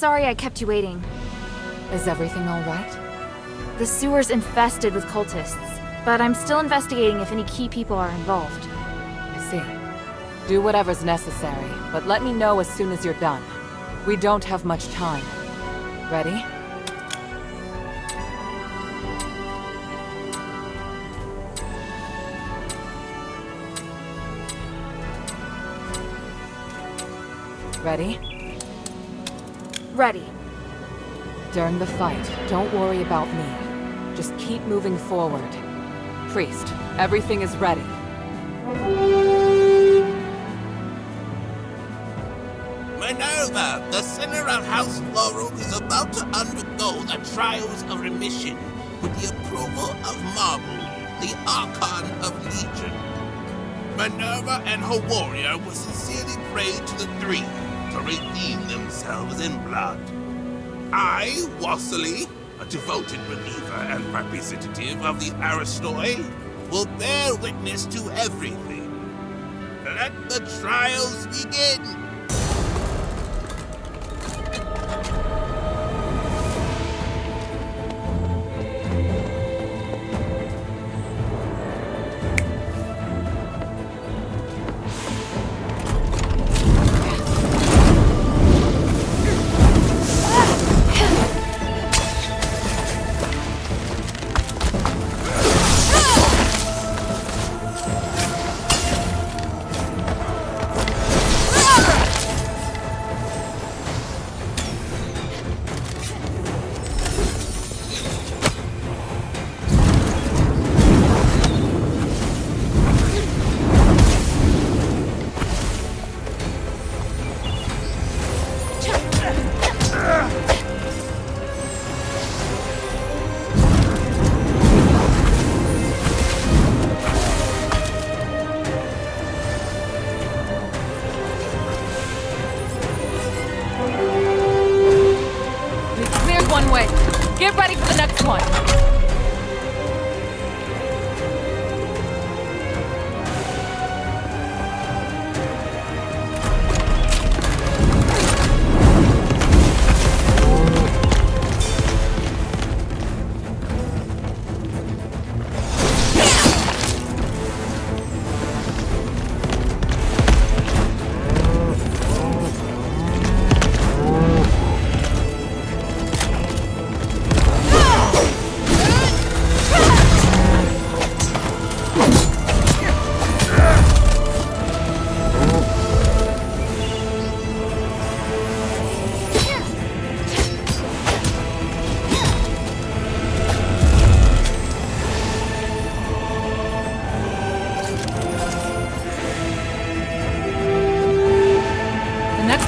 Sorry I kept you waiting. Is everything all right? The sewer's infested with cultists, but I'm still investigating if any key people are involved. I see. Do whatever's necessary, but let me know as soon as you're done. We don't have much time. Ready? Ready? Ready. During the fight, don't worry about me. Just keep moving forward. Priest, everything is ready. Minerva, the sinner of House Laurel is about to undergo the trials of remission with the approval of Marble, the Archon of Legion. Minerva and her warrior will sincerely pray to the three to redeem themselves in blood. I, Wassily, a devoted believer and representative of the Aristoi, will bear witness to everything. Let the trials begin! Get ready for the next one!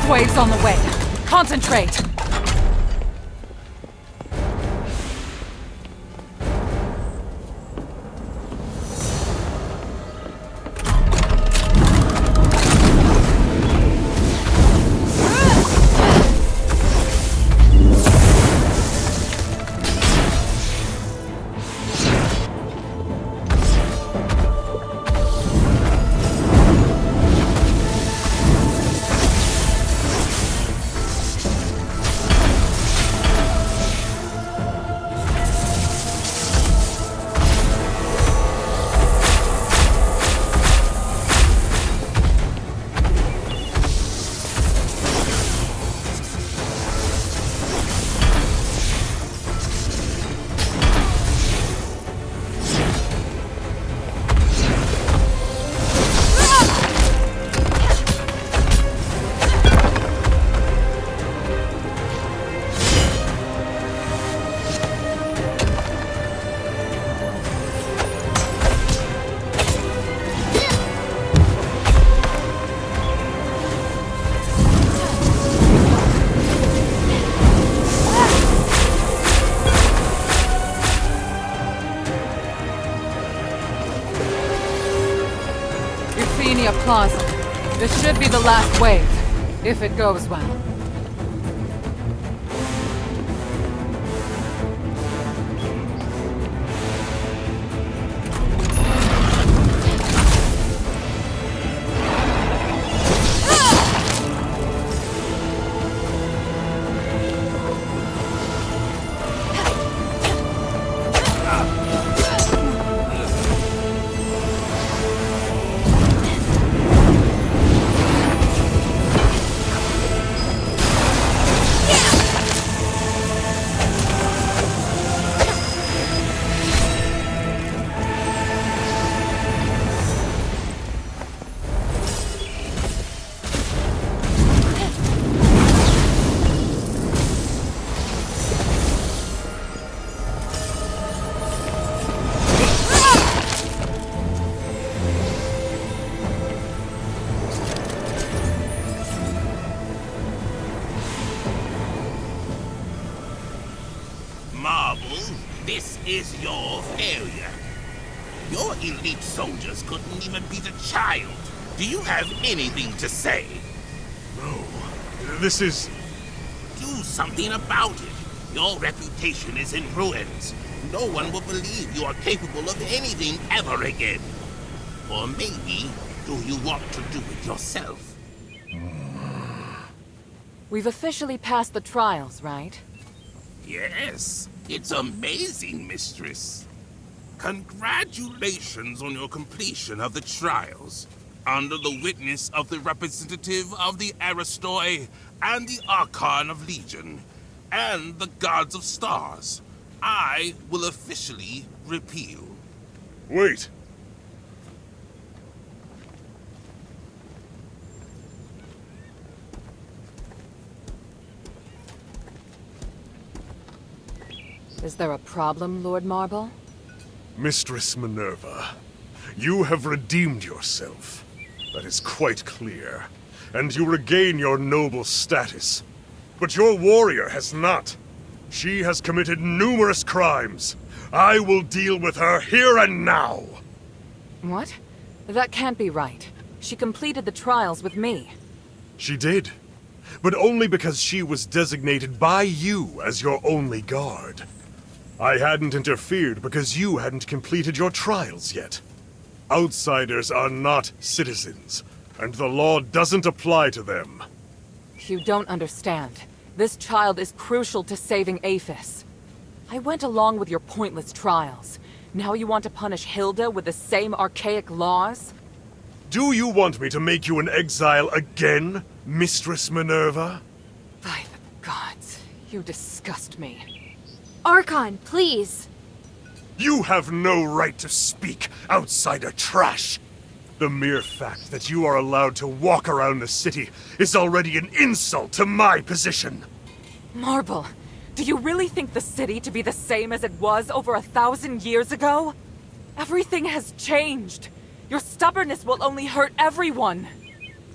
Wave's on the way. Concentrate! Plaza. This should be the last wave, if it goes well. Marble, this is your failure. Your elite soldiers couldn't even beat a child. Do you have anything to say? No. This is... Do something about it. Your reputation is in ruins. No one will believe you are capable of anything ever again. Or maybe, do you want to do it yourself? We've officially passed the trials, right? Yes, it's amazing, mistress. Congratulations on your completion of the trials. Under the witness of the representative of the Aristoi and the Archon of Legion, and the Gods of Stars, I will officially repeal. Wait. Is there a problem, Lord Marble? Mistress Minerva, you have redeemed yourself. That is quite clear. And you regain your noble status. But your warrior has not. She has committed numerous crimes. I will deal with her here and now. What? That can't be right. She completed the trials with me. She did. But only because she was designated by you as your only guard. I hadn't interfered because you hadn't completed your trials yet. Outsiders are not citizens, and the law doesn't apply to them. You don't understand. This child is crucial to saving Aphes. I went along with your pointless trials. Now you want to punish Hilda with the same archaic laws? Do you want me to make you an exile again, Mistress Minerva? By the gods, you disgust me. Archon, please! You have no right to speak, outsider trash! The mere fact that you are allowed to walk around the city is already an insult to my position! Marble, do you really think the city to be the same as it was over 1,000 years ago? Everything has changed. Your stubbornness will only hurt everyone.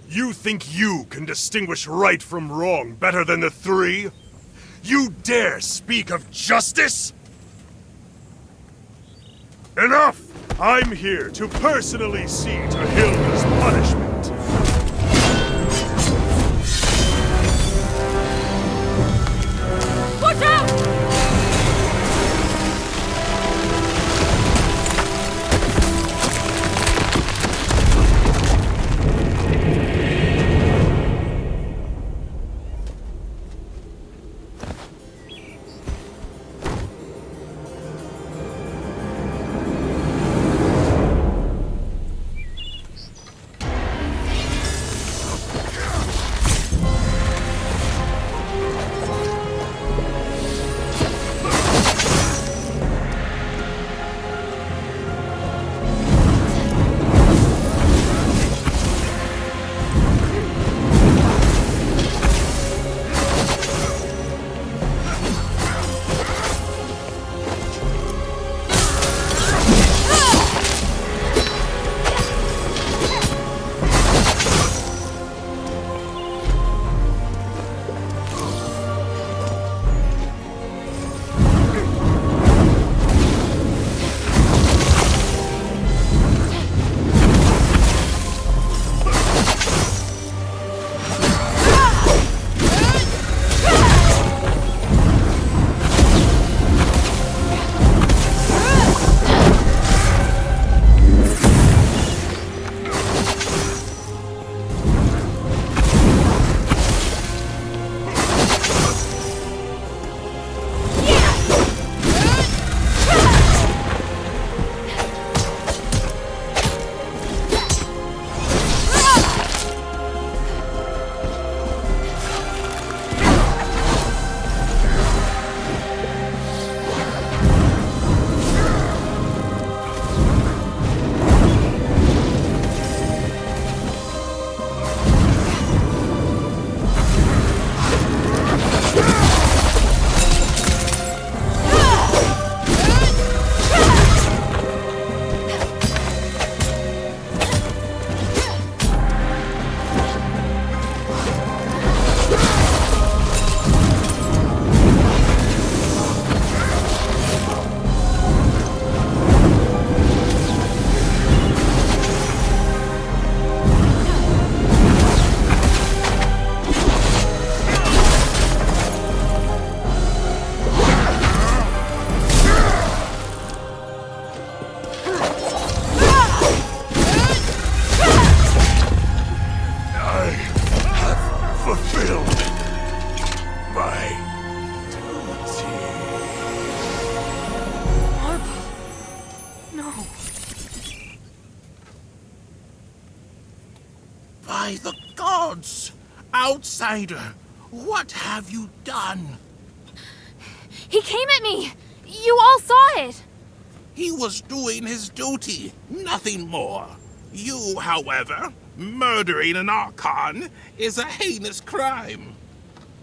You think you can distinguish right from wrong better than the three? You dare speak of justice? Enough! I'm here to personally see to Hilda's punishment. Watch out! By the gods! Outsider, what have you done? He came at me! You all saw it! He was doing his duty, nothing more. You, however, murdering an Archon is a heinous crime.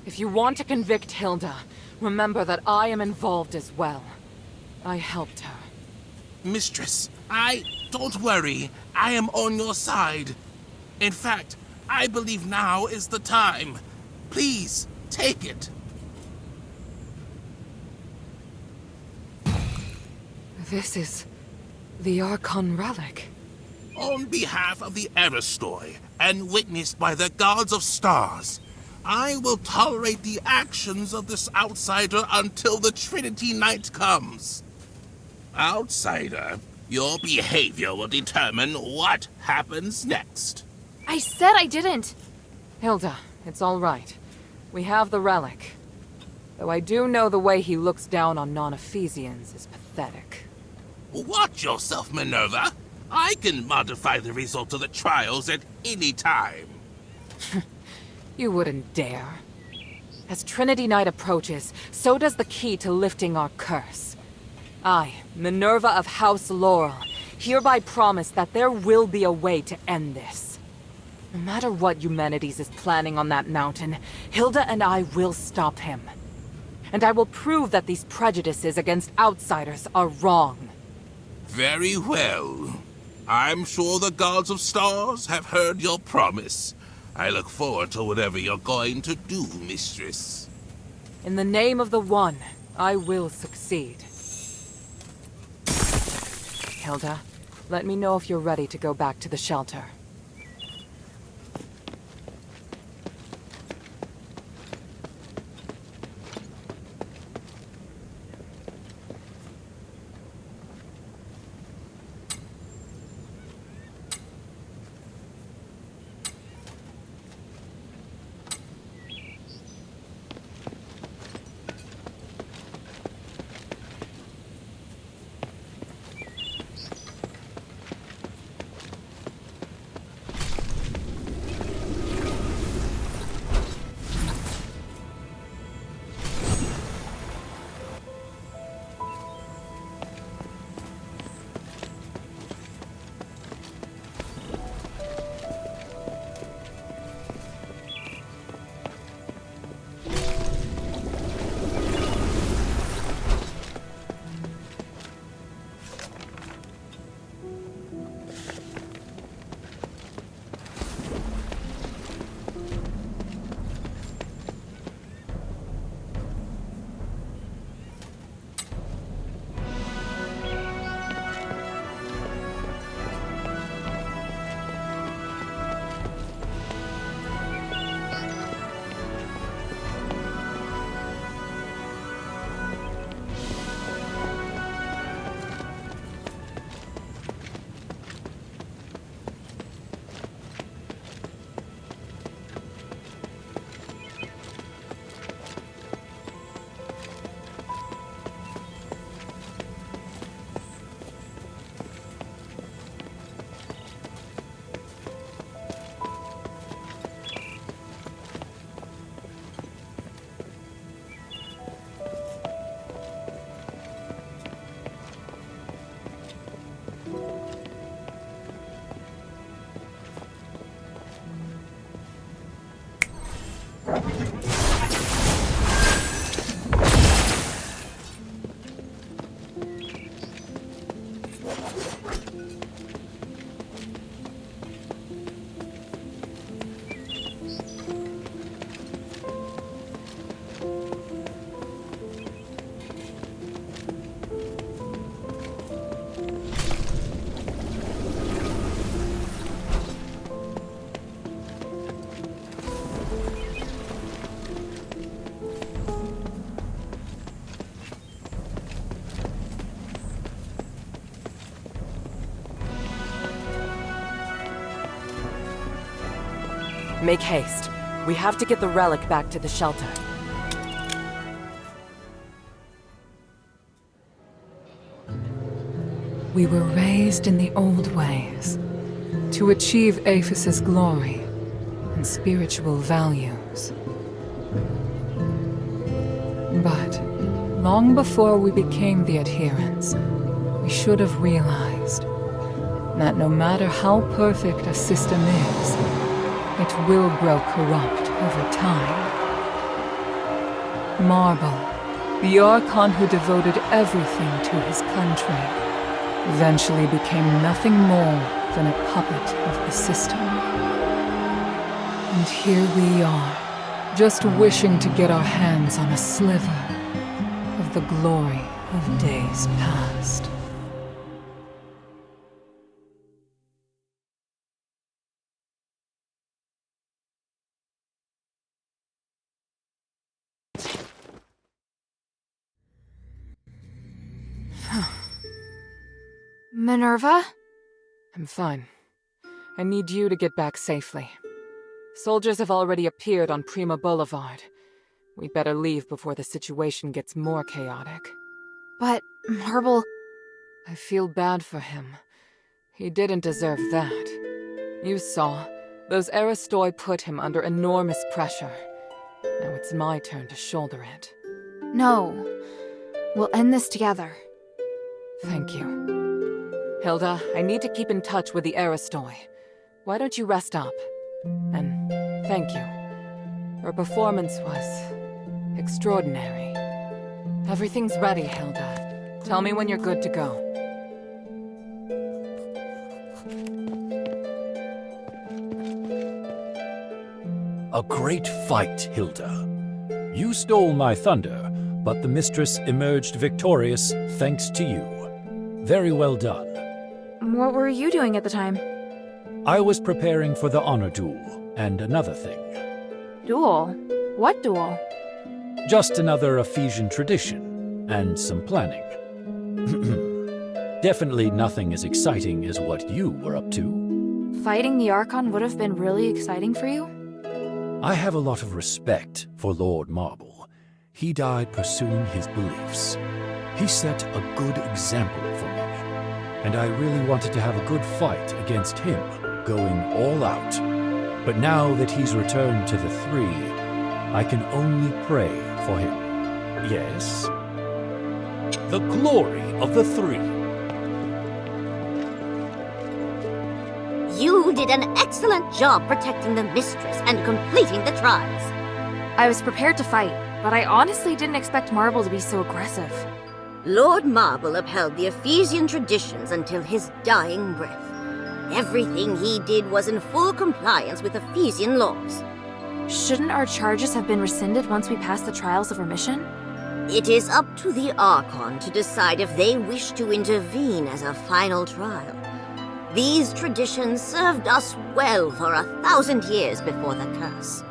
If you want to convict Hilda, remember that I am involved as well. I helped her. Mistress, don't worry. I am on your side. In fact, I believe now is the time. Please, take it. This is the Archon relic. On behalf of the Aristoi, and witnessed by the gods of stars, I will tolerate the actions of this outsider until the Trinity Night comes. Outsider, your behavior will determine what happens next. I said I didn't. Hilda, it's all right. We have the relic. Though I do know the way he looks down on non-Ephesians is pathetic. Watch yourself, Minerva. I can modify the result of the trials at any time. You wouldn't dare. As Trinity Night approaches, so does the key to lifting our curse. I, Minerva of House Laurel, hereby promise that there will be a way to end this. No matter what Eumenides is planning on that mountain, Hilda and I will stop him. And I will prove that these prejudices against outsiders are wrong. Very well. I'm sure the gods of stars have heard your promise. I look forward to whatever you're going to do, mistress. In the name of the One, I will succeed. Hilda, let me know if you're ready to go back to the shelter. Make haste. We have to get the relic back to the shelter. We were raised in the old ways, to achieve Aphes' glory, and spiritual values. But long before we became the adherents, we should have realized that no matter how perfect a system is, it will grow corrupt over time. Marble, the Archon who devoted everything to his country, eventually became nothing more than a puppet of the system. And here we are, just wishing to get our hands on a sliver of the glory of days past. Minerva? I'm fine. I need you to get back safely. Soldiers have already appeared on Prima Boulevard. We better leave before the situation gets more chaotic. But Marble... I feel bad for him. He didn't deserve that. You saw. Those Aristoi put him under enormous pressure. Now it's my turn to shoulder it. No. We'll end this together. Thank you. Hilda, I need to keep in touch with the Aristoi. Why don't you rest up? And thank you. Your performance was extraordinary. Everything's ready, Hilda. Tell me when you're good to go. A great fight, Hilda. You stole my thunder, but the mistress emerged victorious thanks to you. Very well done. What were you doing at the time? I was preparing for the honor duel, and another thing. Duel? What duel? Just another Ephesian tradition, and some planning. Definitely nothing as exciting as what you were up to. Fighting the Archon would have been really exciting for you? I have a lot of respect for Lord Marble. He died pursuing his beliefs. He set a good example for me, and I really wanted to have a good fight against him, going all out. But now that he's returned to the Three, I can only pray for him. Yes? The glory of the Three. You did an excellent job protecting the mistress and completing the trials. I was prepared to fight, but I honestly didn't expect Marble to be so aggressive. Lord Marble upheld the Ephesian traditions until his dying breath. Everything he did was in full compliance with Ephesian laws. Shouldn't our charges have been rescinded once we passed the trials of remission? It is up to the Archon to decide if they wish to intervene as a final trial. These traditions served us well for 1,000 years before the curse.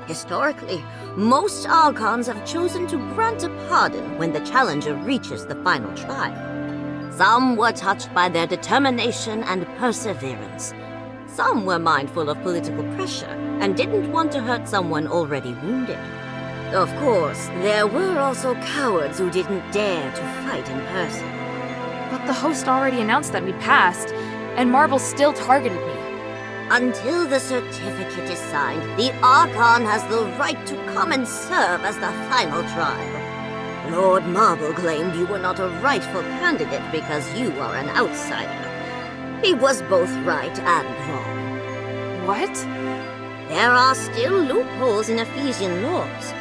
Historically, most Archons have chosen to grant a pardon when the challenger reaches the final trial. Some were touched by their determination and perseverance. Some were mindful of political pressure and didn't want to hurt someone already wounded. Of course, there were also cowards who didn't dare to fight in person. But the host already announced that we'd passed, and Marble still targeted me. Until the certificate is signed, the Archon has the right to come and serve as the final trial. Lord Marble claimed you were not a rightful candidate because you are an outsider. He was both right and wrong. What? There are still loopholes in Ephesian laws.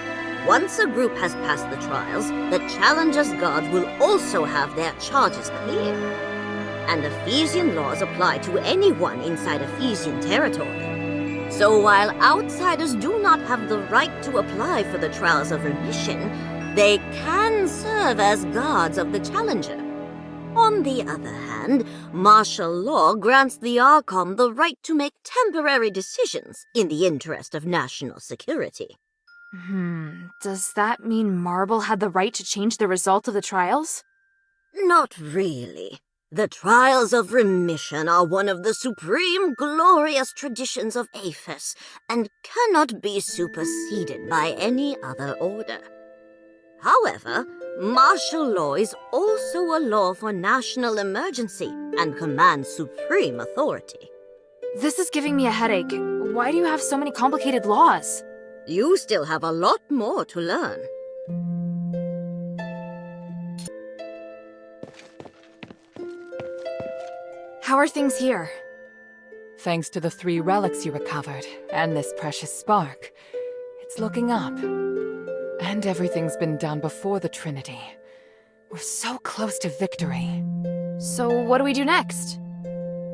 Once a group has passed the trials, the challenger's guard will also have their charges cleared. And Ephesian laws apply to anyone inside Ephesian territory. So while outsiders do not have the right to apply for the trials of remission, they can serve as guards of the challenger. On the other hand, martial law grants the Archon the right to make temporary decisions in the interest of national security. Does that mean Marble had the right to change the result of the trials? Not really. The trials of remission are one of the supreme glorious traditions of Aphes and cannot be superseded by any other order. However, martial law is also a law for national emergency and commands supreme authority. This is giving me a headache. Why do you have so many complicated laws? You still have a lot more to learn. How are things here? Thanks to the 3 relics you recovered, and this precious spark, it's looking up. And everything's been done before the Trinity. We're so close to victory. So what do we do next?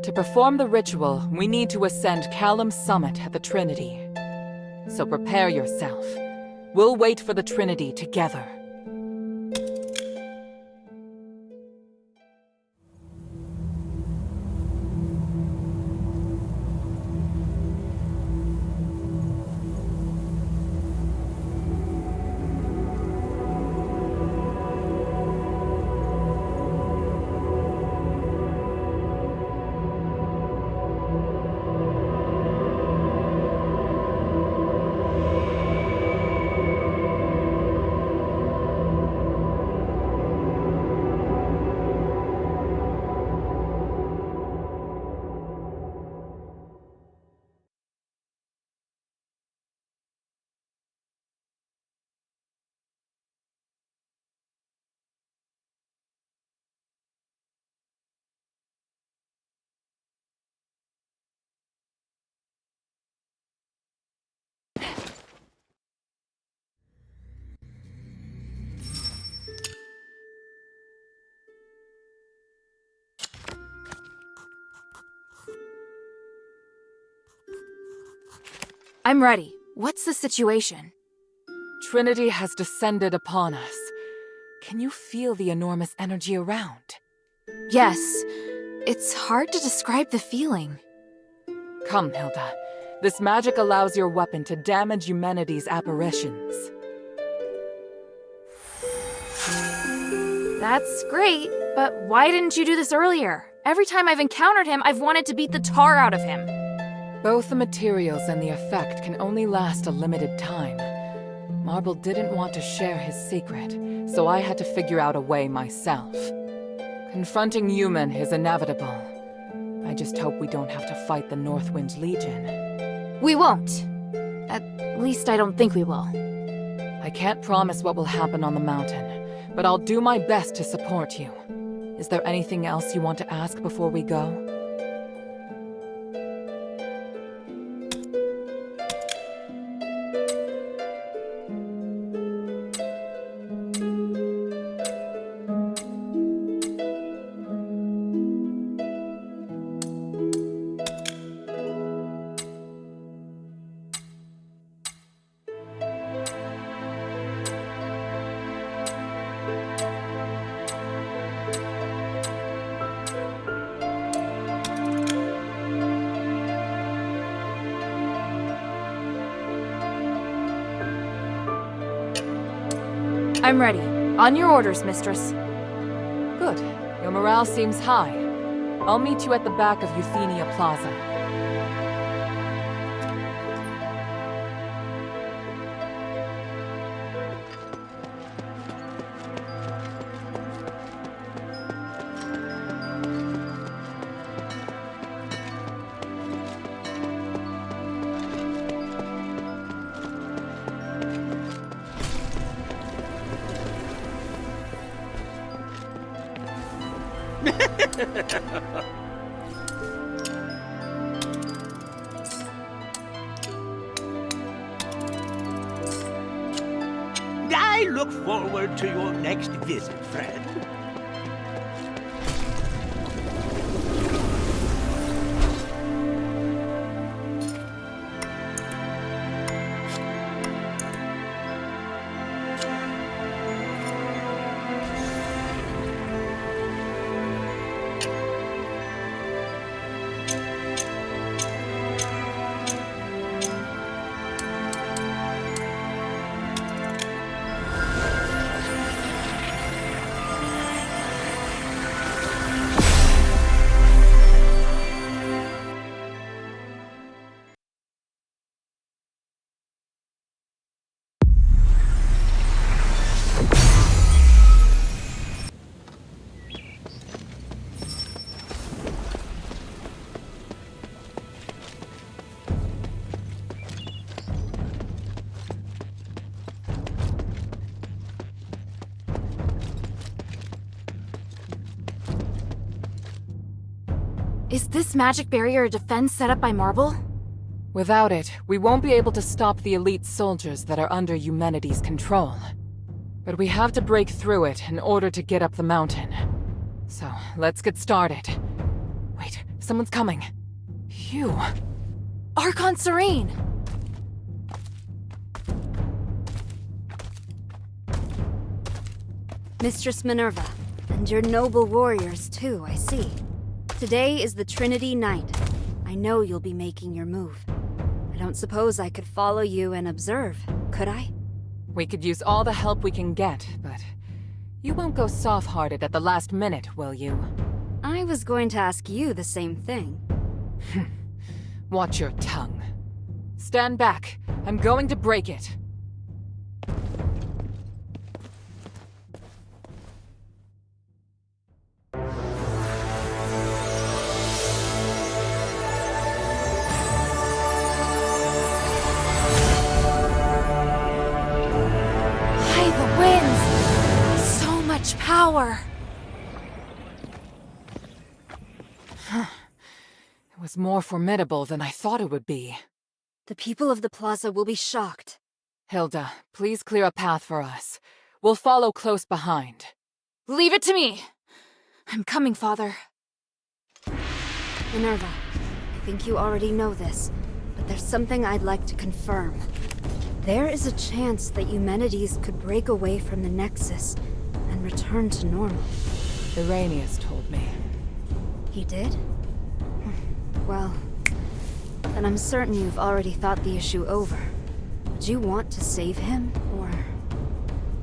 To perform the ritual, we need to ascend Callum's summit at the Trinity. So prepare yourself. We'll wait for the Trinity together. I'm ready. What's the situation? Trinity has descended upon us. Can you feel the enormous energy around? Yes. It's hard to describe the feeling. Come, Hilda. This magic allows your weapon to damage humanity's apparitions. That's great, but why didn't you do this earlier? Every time I've encountered him, I've wanted to beat the tar out of him. Both the materials and the effect can only last a limited time. Marble didn't want to share his secret, so I had to figure out a way myself. Confronting human is inevitable. I just hope we don't have to fight the Northwind Legion. We won't. At least I don't think we will. I can't promise what will happen on the mountain, but I'll do my best to support you. Is there anything else you want to ask before we go? I'm ready. On your orders, mistress. Good. Your morale seems high. I'll meet you at the back of Euthenia Plaza. I look forward to your next visit, friend. Is this magic barrier a defense set up by Marble? Without it, we won't be able to stop the elite soldiers that are under humanity's control. But we have to break through it in order to get up the mountain. So, let's get started. Wait, someone's coming. Phew. Archon Serene! Mistress Minerva, and your noble warriors too, I see. Today is the Trinity Night. I know you'll be making your move. I don't suppose I could follow you and observe, could I? We could use all the help we can get, but you won't go soft-hearted at the last minute, will you? I was going to ask you the same thing. Watch your tongue. Stand back. I'm going to break it. Power! It was more formidable than I thought it would be. The people of the plaza will be shocked. Hilda, please clear a path for us. We'll follow close behind. Leave it to me! I'm coming, Father. Minerva, I think you already know this, but there's something I'd like to confirm. There is a chance that Eumenides could break away from the Nexus and return to normal. Iranius told me. He did? Well, then I'm certain you've already thought the issue over. Would you want to save him, or...?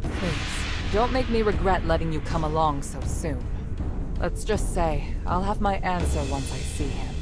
Please, don't make me regret letting you come along so soon. Let's just say, I'll have my answer once I see him.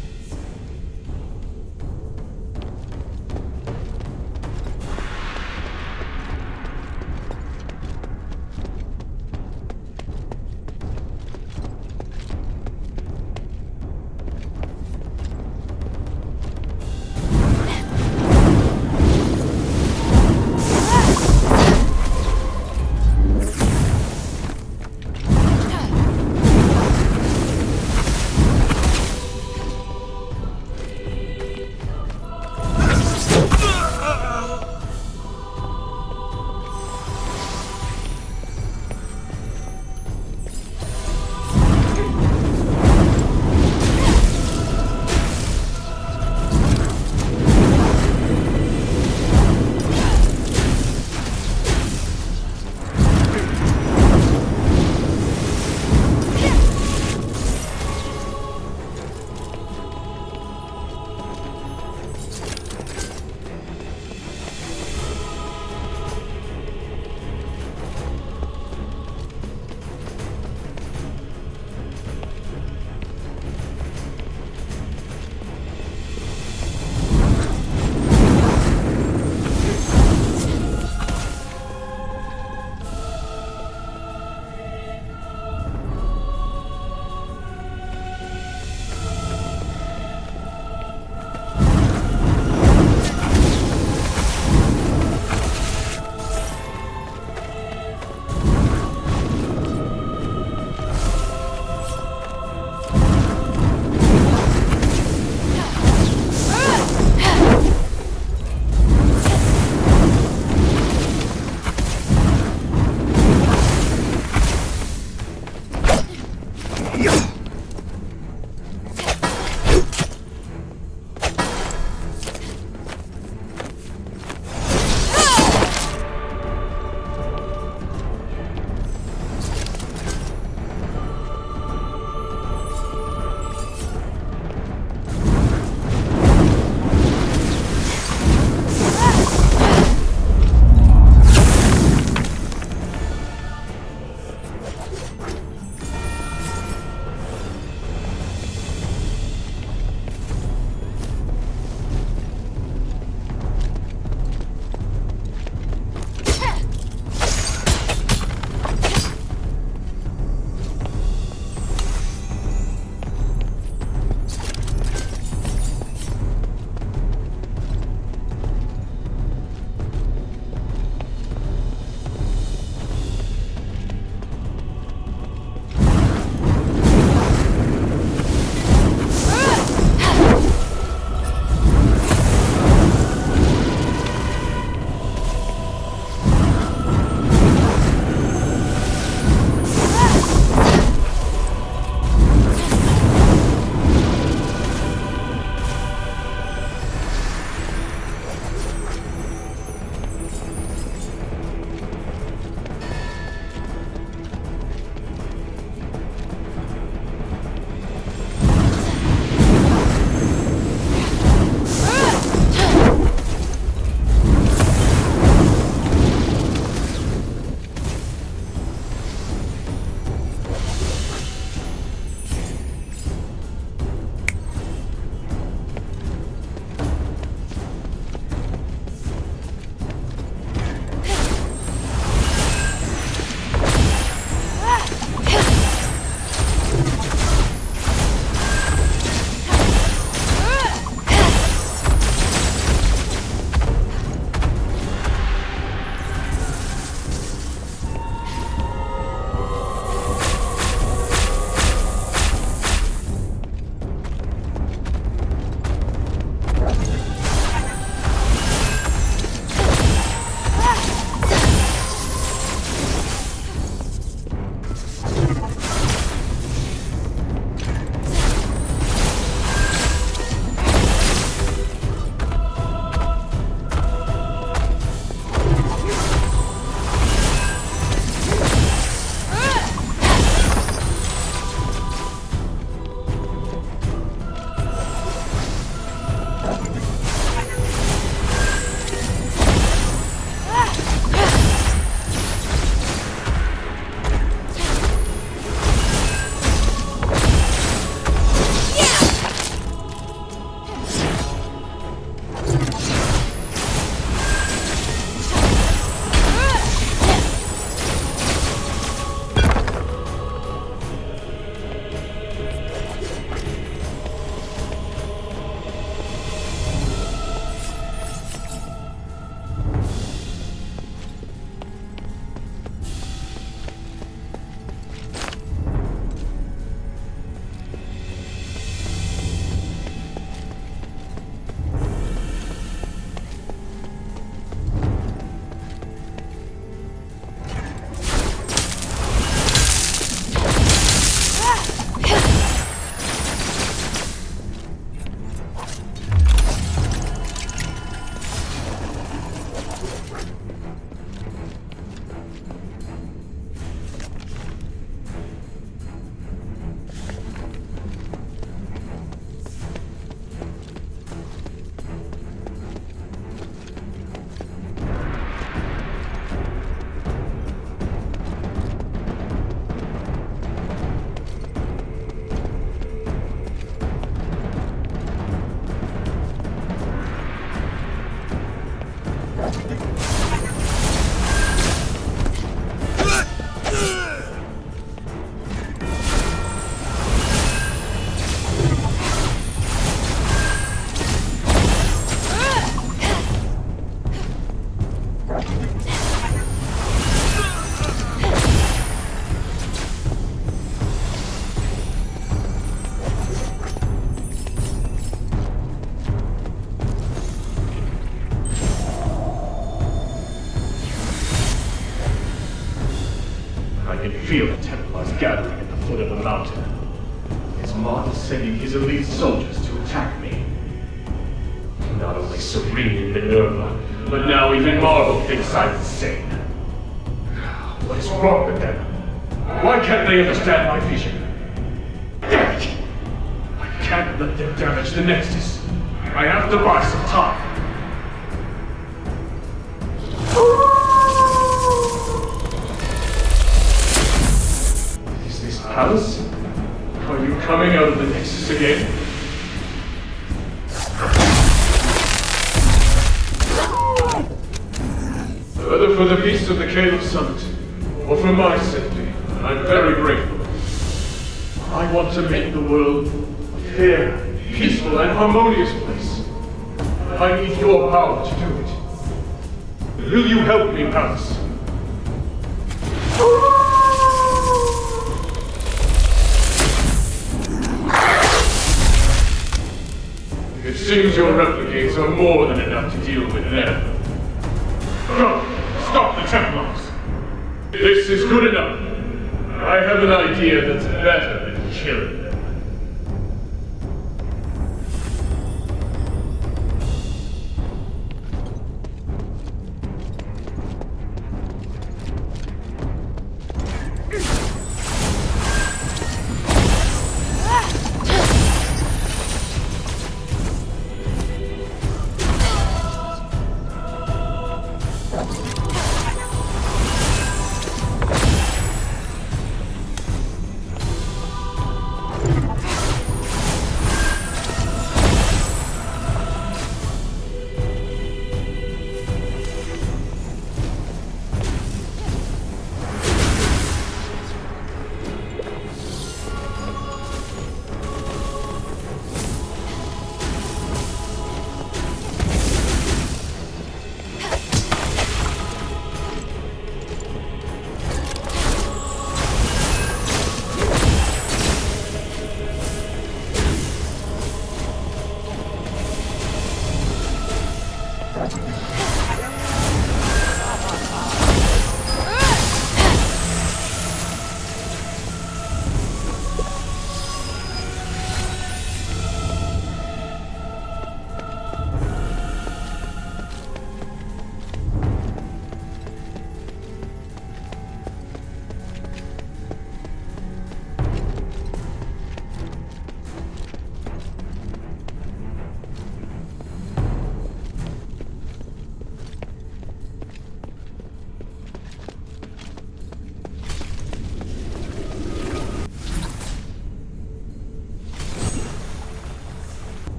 gathering at the foot of the mountain. His Mark is sending his elite soldiers to attack me. Not only Serene and Minerva, but now even Marble thinks I'm insane. What is wrong with them? Why can't they understand my vision? Damn it! I can't let them damage the Nexus. I have to buy some time. Is this Palace? Are you coming out of the Nexus again? Whether for the peace of the Caleb Summit, or for my safety, I'm very grateful. I want to make the world a fair, peaceful, and harmonious place. I need your power to do it. Will you help me, Palace? It seems your replicates are more than enough to deal with them. Go! Stop the Templars! This is good enough. I have an idea that's better than killing them.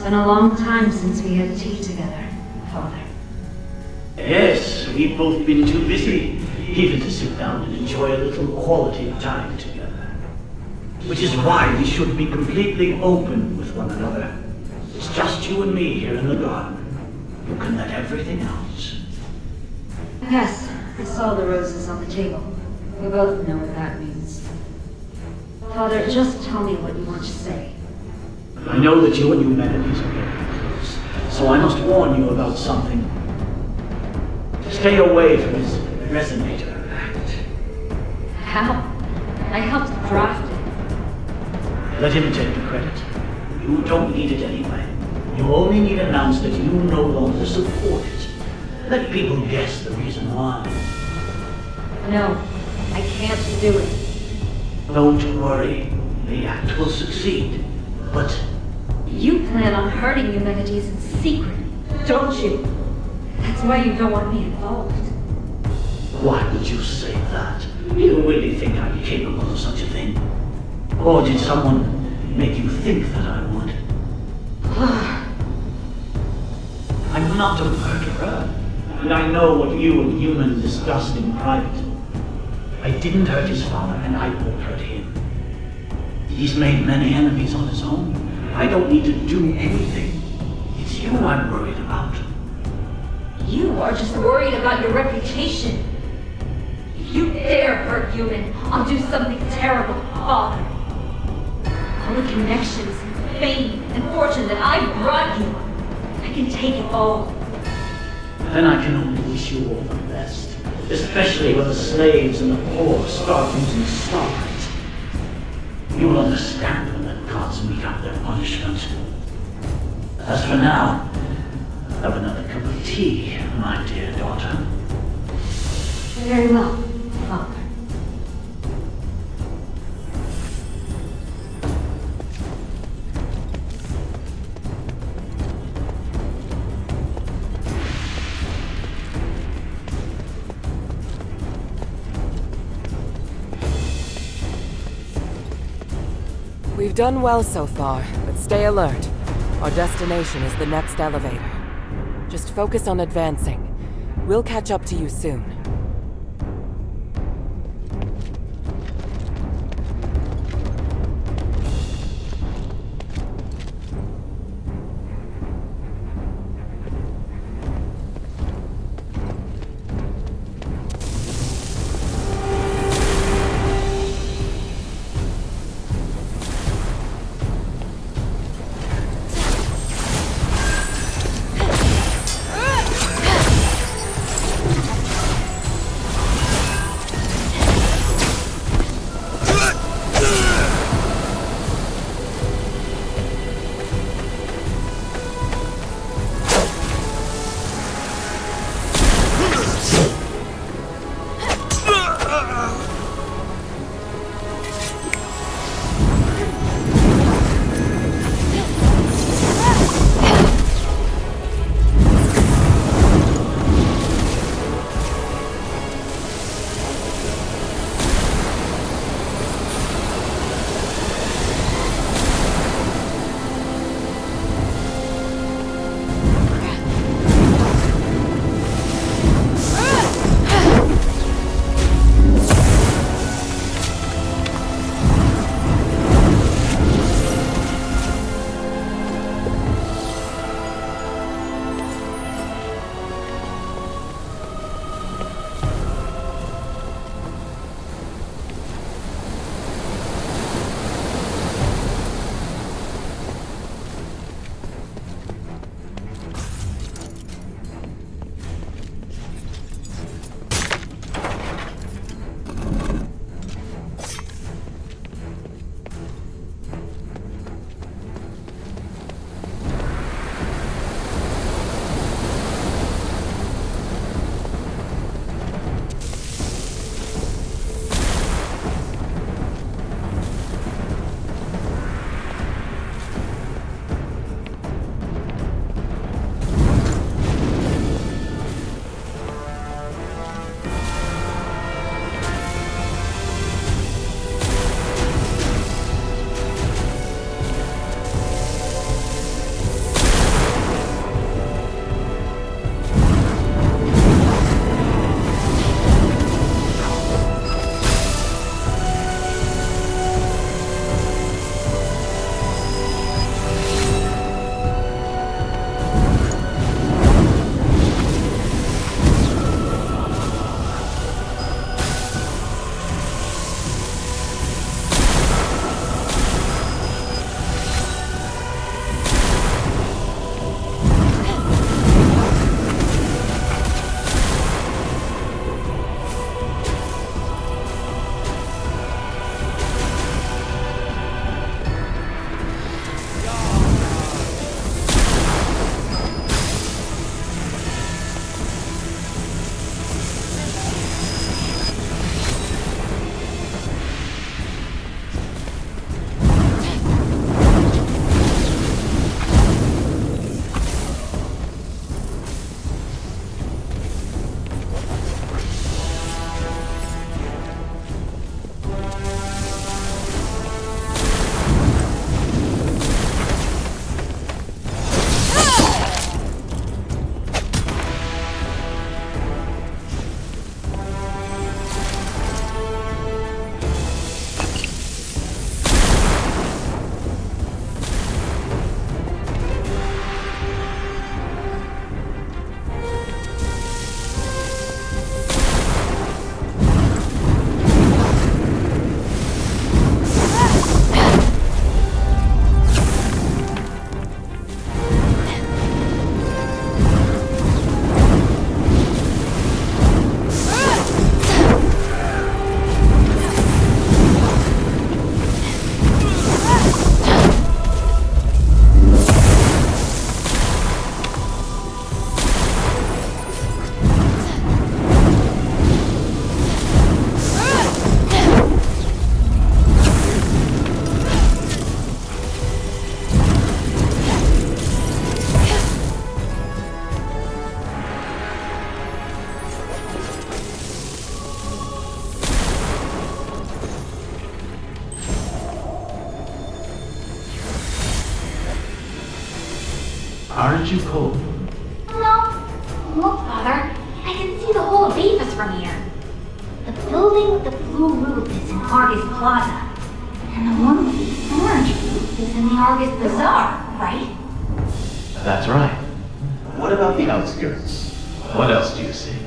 It's been a long time since we had tea together, Father. Yes, we've both been too busy even to sit down and enjoy a little quality time together. Which is why we should be completely open with one another. It's just you and me here in the garden. You can let everything out. Yes, I saw the roses on the table. We both know what that means. Father, just tell me what you want to say. I know that you and humanities are getting close, so I must warn you about something. Stay away from his resonator act. How? I helped draft it. Let him take the credit. You don't need it anyway. You only need to announce that you no longer support it. Let people guess the reason why. No, I can't do it. Don't worry. The act will succeed. But You plan on hurting humanities in secret, don't you? That's why you don't want me involved. why would you say that? You really think I'm capable of such a thing? Or did someone make you think that I would? I'm not a murderer. And I know what you and humans discussed in private. I didn't hurt his father, and I won't hurt him. He's made many enemies on his own. I don't need to do anything. It's you I'm worried about. You are just worried about your reputation. If you dare hurt human, I'll do something terrible, Father. All the connections, fame, and fortune that I brought you, I can take it all. Then I can only wish you all the best. Especially when the slaves and the poor start using starlight. You'll understand when the gods mete out their punishment. As for now, have another cup of tea, my dear daughter. Very well, Father. We've done well so far, but stay alert. Our destination is the next elevator. Just focus on advancing. We'll catch up to you soon. Aren't you cold? No. Look, Father. I can see the whole of Aphes from here. The building with the blue roof is in Argus Plaza. And the one with the orange roof is in the Argus Bazaar, right? That's right. What about the outskirts? What else do you see?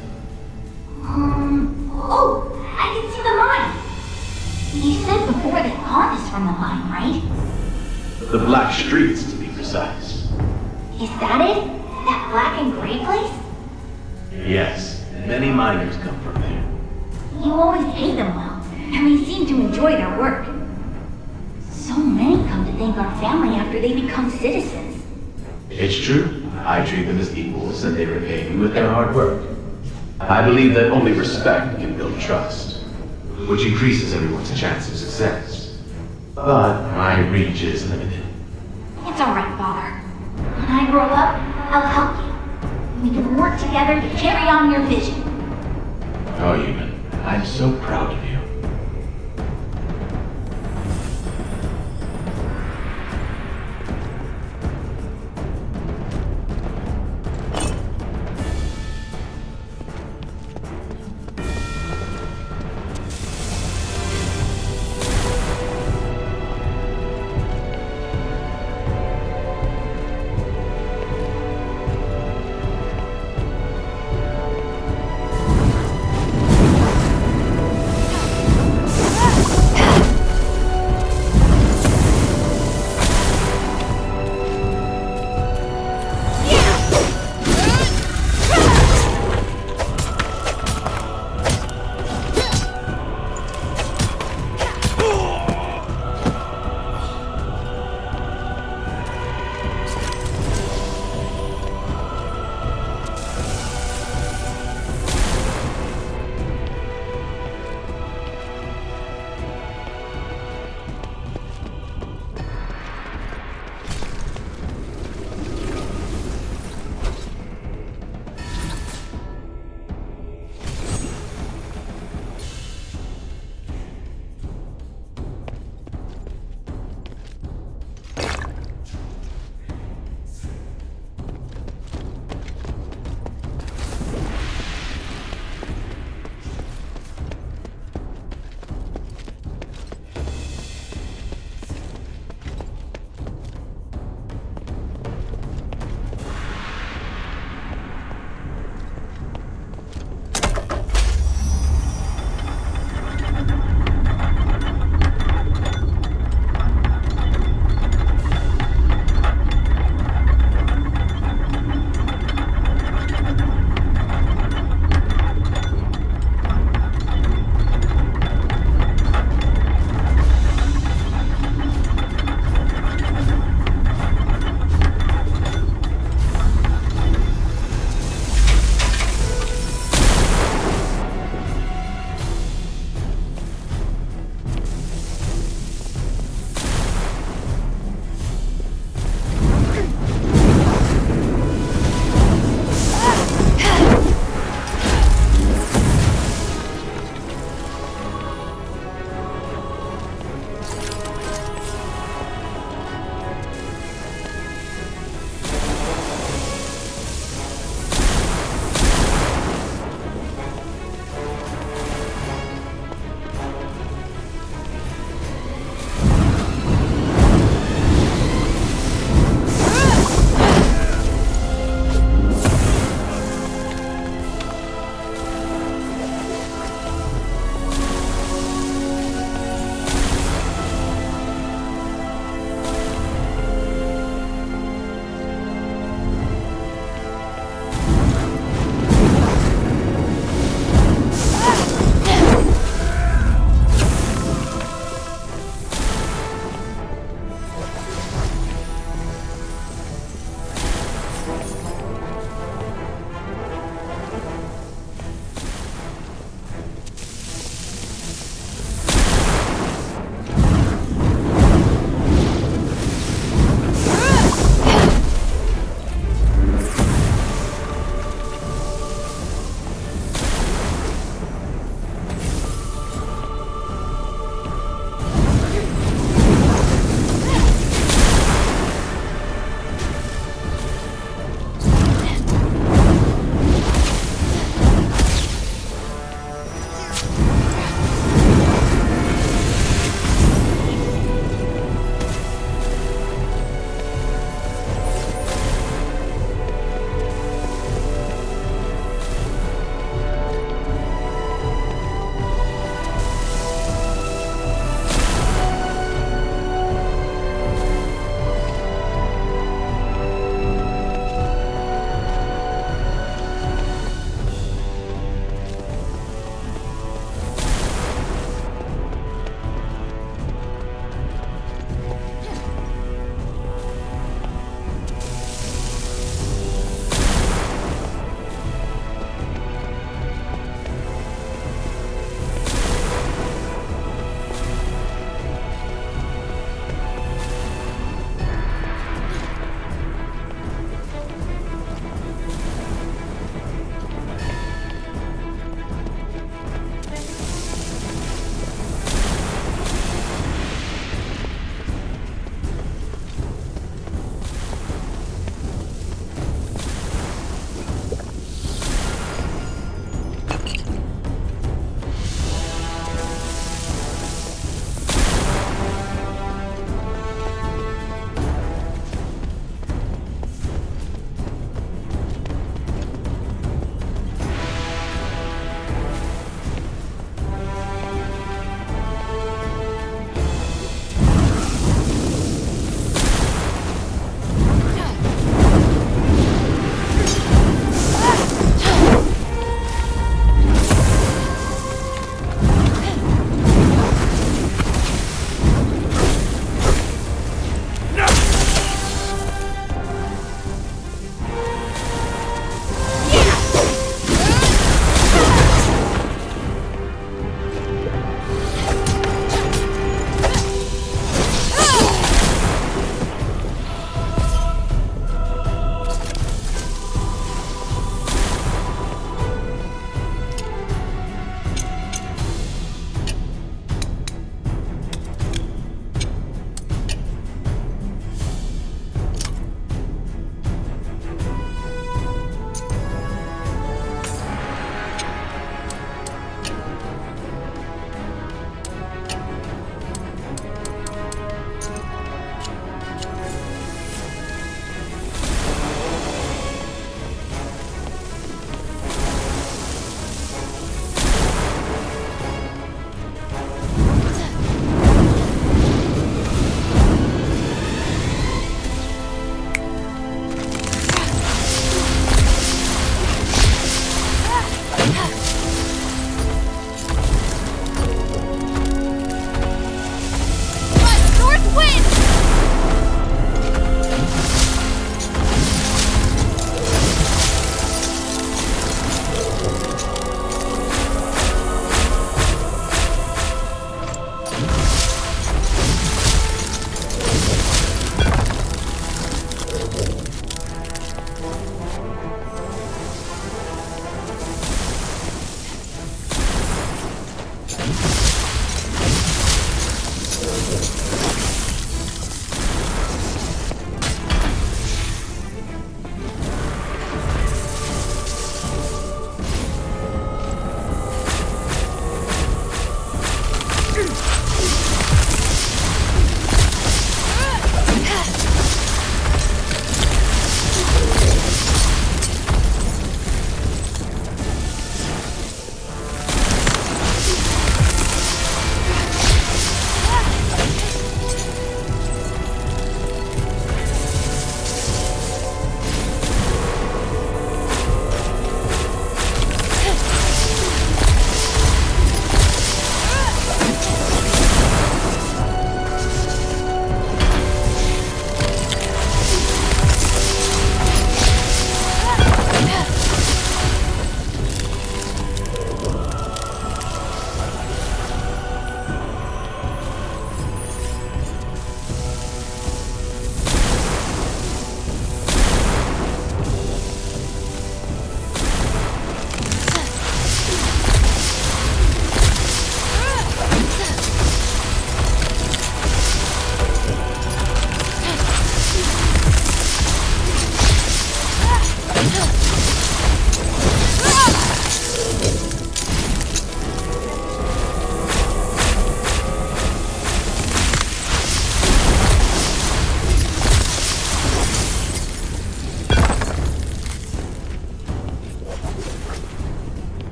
Oh, I can see the mine. You said before that pond is from the mine, right? The Black Streets, to be precise. Is that it? That black and gray place? Yes, many miners come from there. You always pay them well, and they seem to enjoy their work. So many come to thank our family after they become citizens. It's true. I treat them as equals, and they repay me with their hard work. I believe that only respect can build trust, which increases everyone's chance of success. But my reach is limited. It's alright, Father. When I grow up, I'll help you. We can work together to carry on your vision. Oh, Human, I'm so proud of you.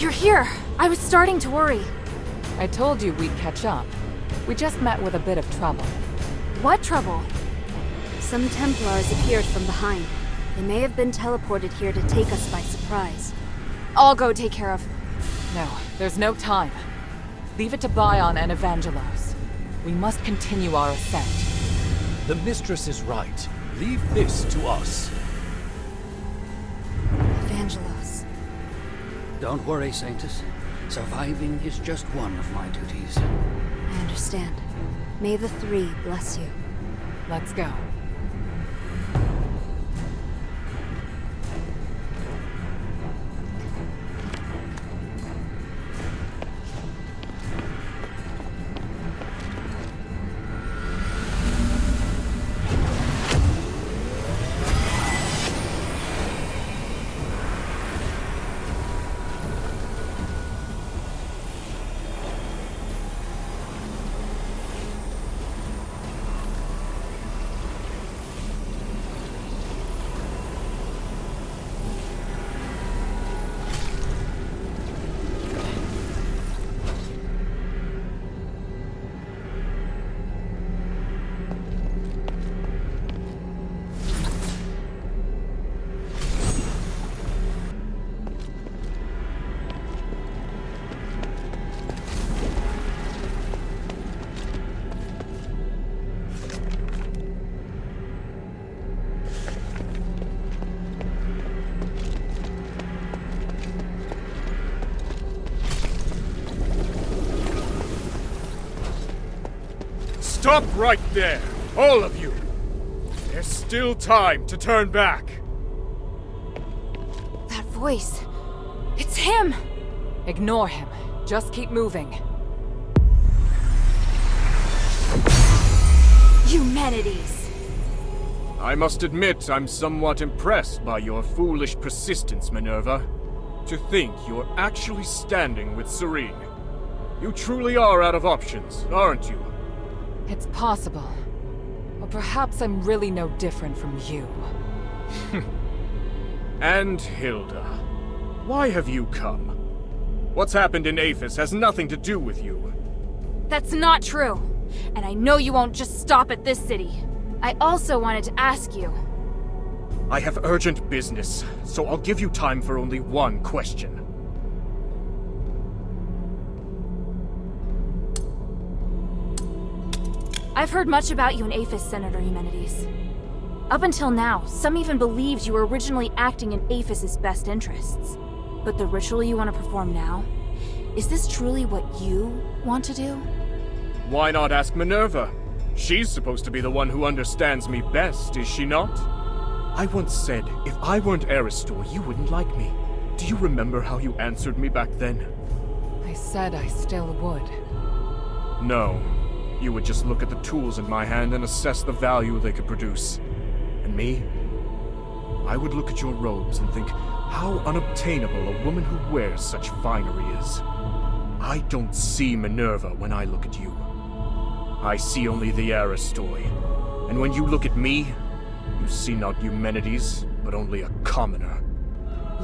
You're here! I was starting to worry. I told you we'd catch up. We just met with a bit of trouble. What trouble? Some Templars appeared from behind. They may have been teleported here to take us by surprise. I'll go take care of. No, there's no time. Leave it to Bion and Evangelos. We must continue our ascent. The mistress is right. Leave this to us. Evangelos. Don't worry, Saintus. Surviving is just one of my duties. I understand. May the Three bless you. Let's go. Stop right there! All of you! There's still time to turn back! That voice. It's him! Ignore him. Just keep moving. Humanities! I must admit I'm somewhat impressed by your foolish persistence, Minerva. To think you're actually standing with Serene. You truly are out of options, aren't you? It's possible. Or perhaps I'm really no different from you. And Hilda, why have you come? What's happened in Aphes has nothing to do with you. That's not true. And I know you won't just stop at this city. I also wanted to ask you. I have urgent business, so I'll give you time for only one question. I've heard much about you in Aphes, Senator Humanities. Up until now, some even believed you were originally acting in Aphes' best interests. But the ritual you want to perform now, is this truly what you want to do? Why not ask Minerva? She's supposed to be the one who understands me best, is she not? I once said, if I weren't Aristor, you wouldn't like me. Do you remember how you answered me back then? I said I still would. No. You would just look at the tools in my hand and assess the value they could produce. And me? I would look at your robes and think how unobtainable a woman who wears such finery is. I don't see Minerva when I look at you. I see only the Aristoi. And when you look at me, you see not Eumenides, but only a commoner.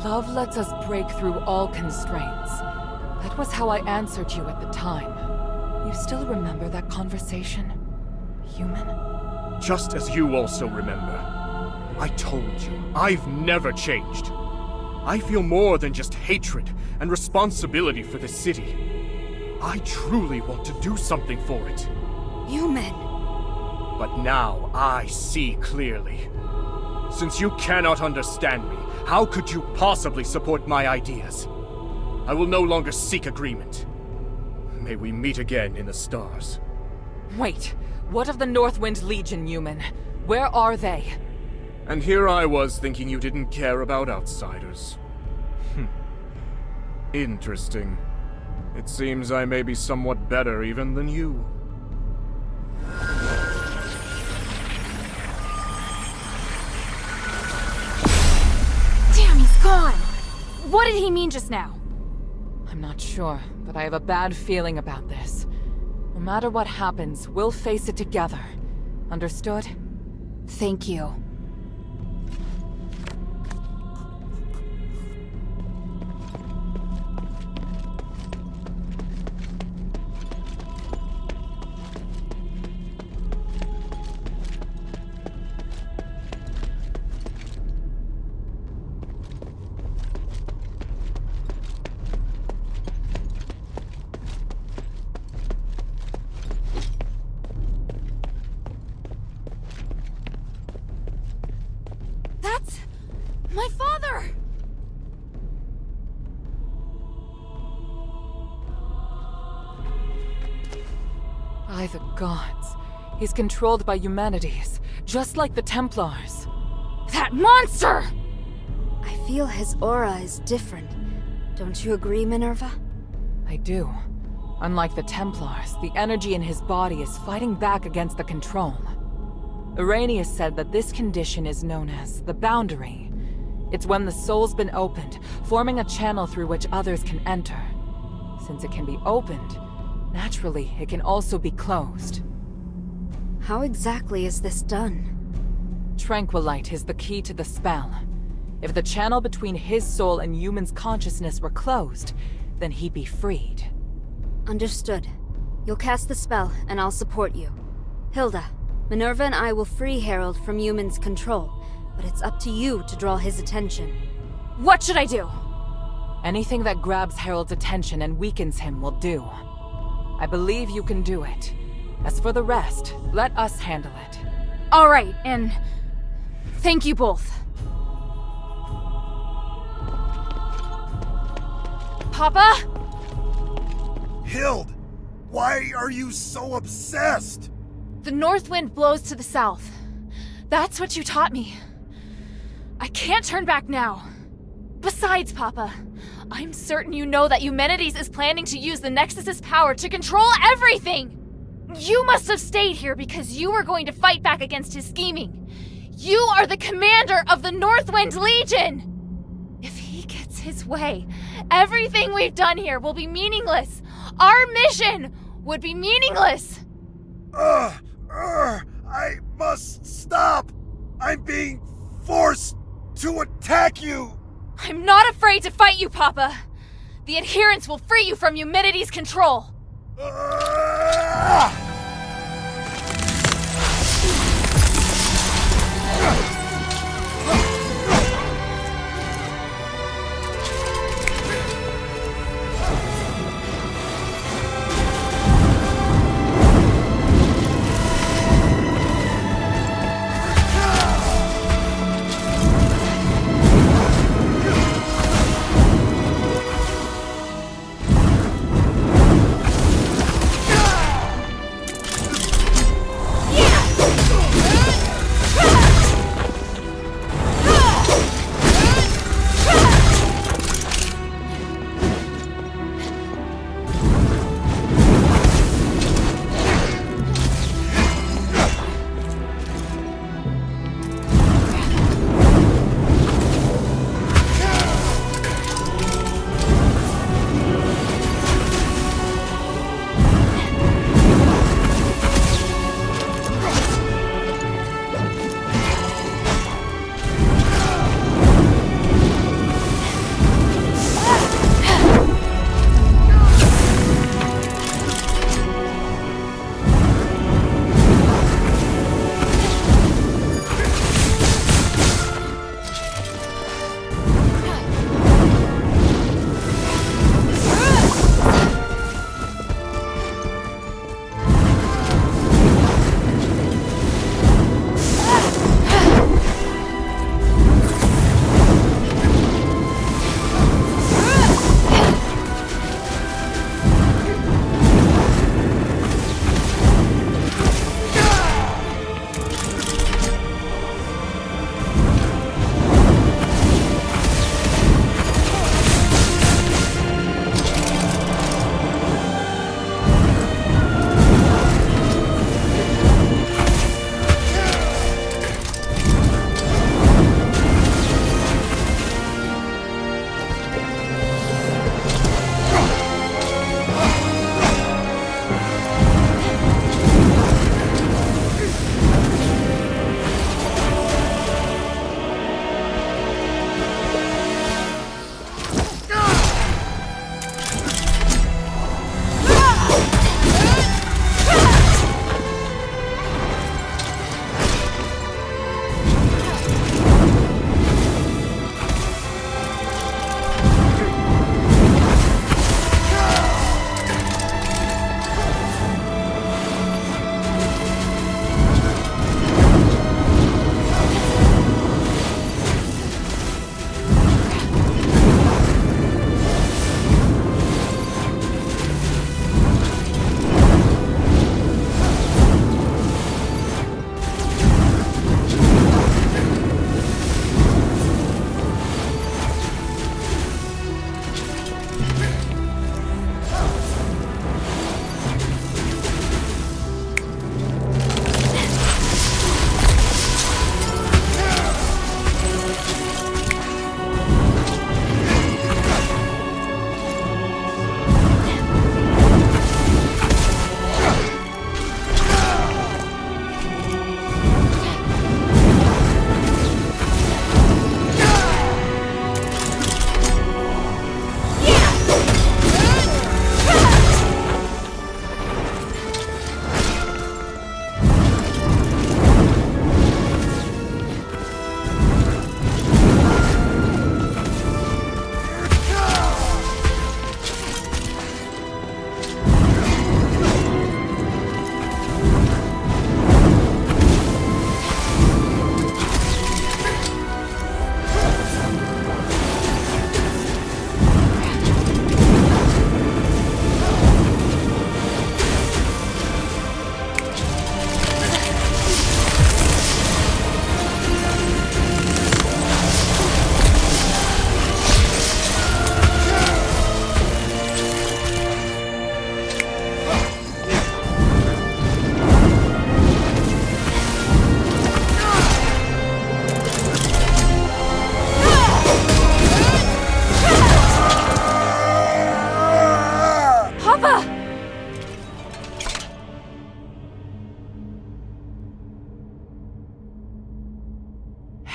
Love lets us break through all constraints. That was how I answered you at the time. You still remember that conversation, human? Just as you also remember. I told you, I've never changed. I feel more than just hatred and responsibility for this city. I truly want to do something for it. Human! But now I see clearly. Since you cannot understand me, how could you possibly support my ideas? I will no longer seek agreement. May we meet again in the stars. Wait, what of the Northwind Legion, human? Where are they? And here I was thinking you didn't care about outsiders. Interesting. It seems I may be somewhat better even than you. Damn, he's gone! What did he mean just now? I'm not sure, but I have a bad feeling about this. No matter what happens, we'll face it together. Understood? Thank you. My father! By the gods. He's controlled by humanities, just like the Templars. That monster! I feel his aura is different. Don't you agree, Minerva? I do. Unlike the Templars, the energy in his body is fighting back against the control. Arrhenius said that this condition is known as the boundary. It's when the soul's been opened, forming a channel through which others can enter. Since it can be opened, naturally, it can also be closed. How exactly is this done? Tranquilite is the key to the spell. If the channel between his soul and human's consciousness were closed, then he'd be freed. Understood. You'll cast the spell, and I'll support you. Hilda, Minerva and I will free Harold from human's control, but it's up to you to draw his attention. What should I do? Anything that grabs Harold's attention and weakens him will do. I believe you can do it. As for the rest, let us handle it. All right, and thank you both. Papa? Hild! Why are you so obsessed? The north wind blows to the south. That's what you taught me. I can't turn back now. Besides, Papa, I'm certain you know that Eumenides is planning to use the Nexus's power to control everything! You must have stayed here because you were going to fight back against his scheming. You are the commander of the Northwind Legion! If he gets his way, everything we've done here will be meaningless. Our mission would be meaningless. I must stop. I'm being forced to attack you. I'm not afraid to fight you, Papa. The adherents will free you from Eumenides' control.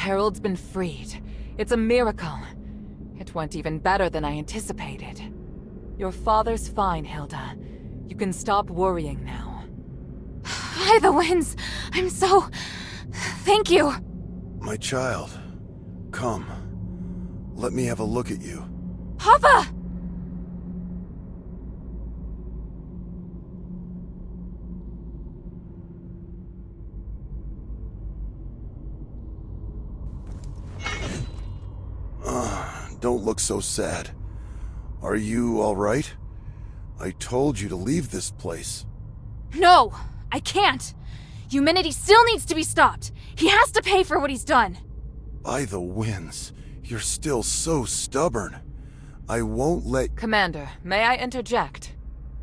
Harold's been freed. It's a miracle. It went even better than I anticipated. Your father's fine, Hilda. You can stop worrying now. By the winds! I'm so... Thank you! My child, come. Let me have a look at you. Papa! Don't look so sad. Are you all right? I told you to leave this place. No! I can't! Humanity still needs to be stopped! He has to pay for what he's done! By the winds, you're still so stubborn. I won't let... Commander, may I interject?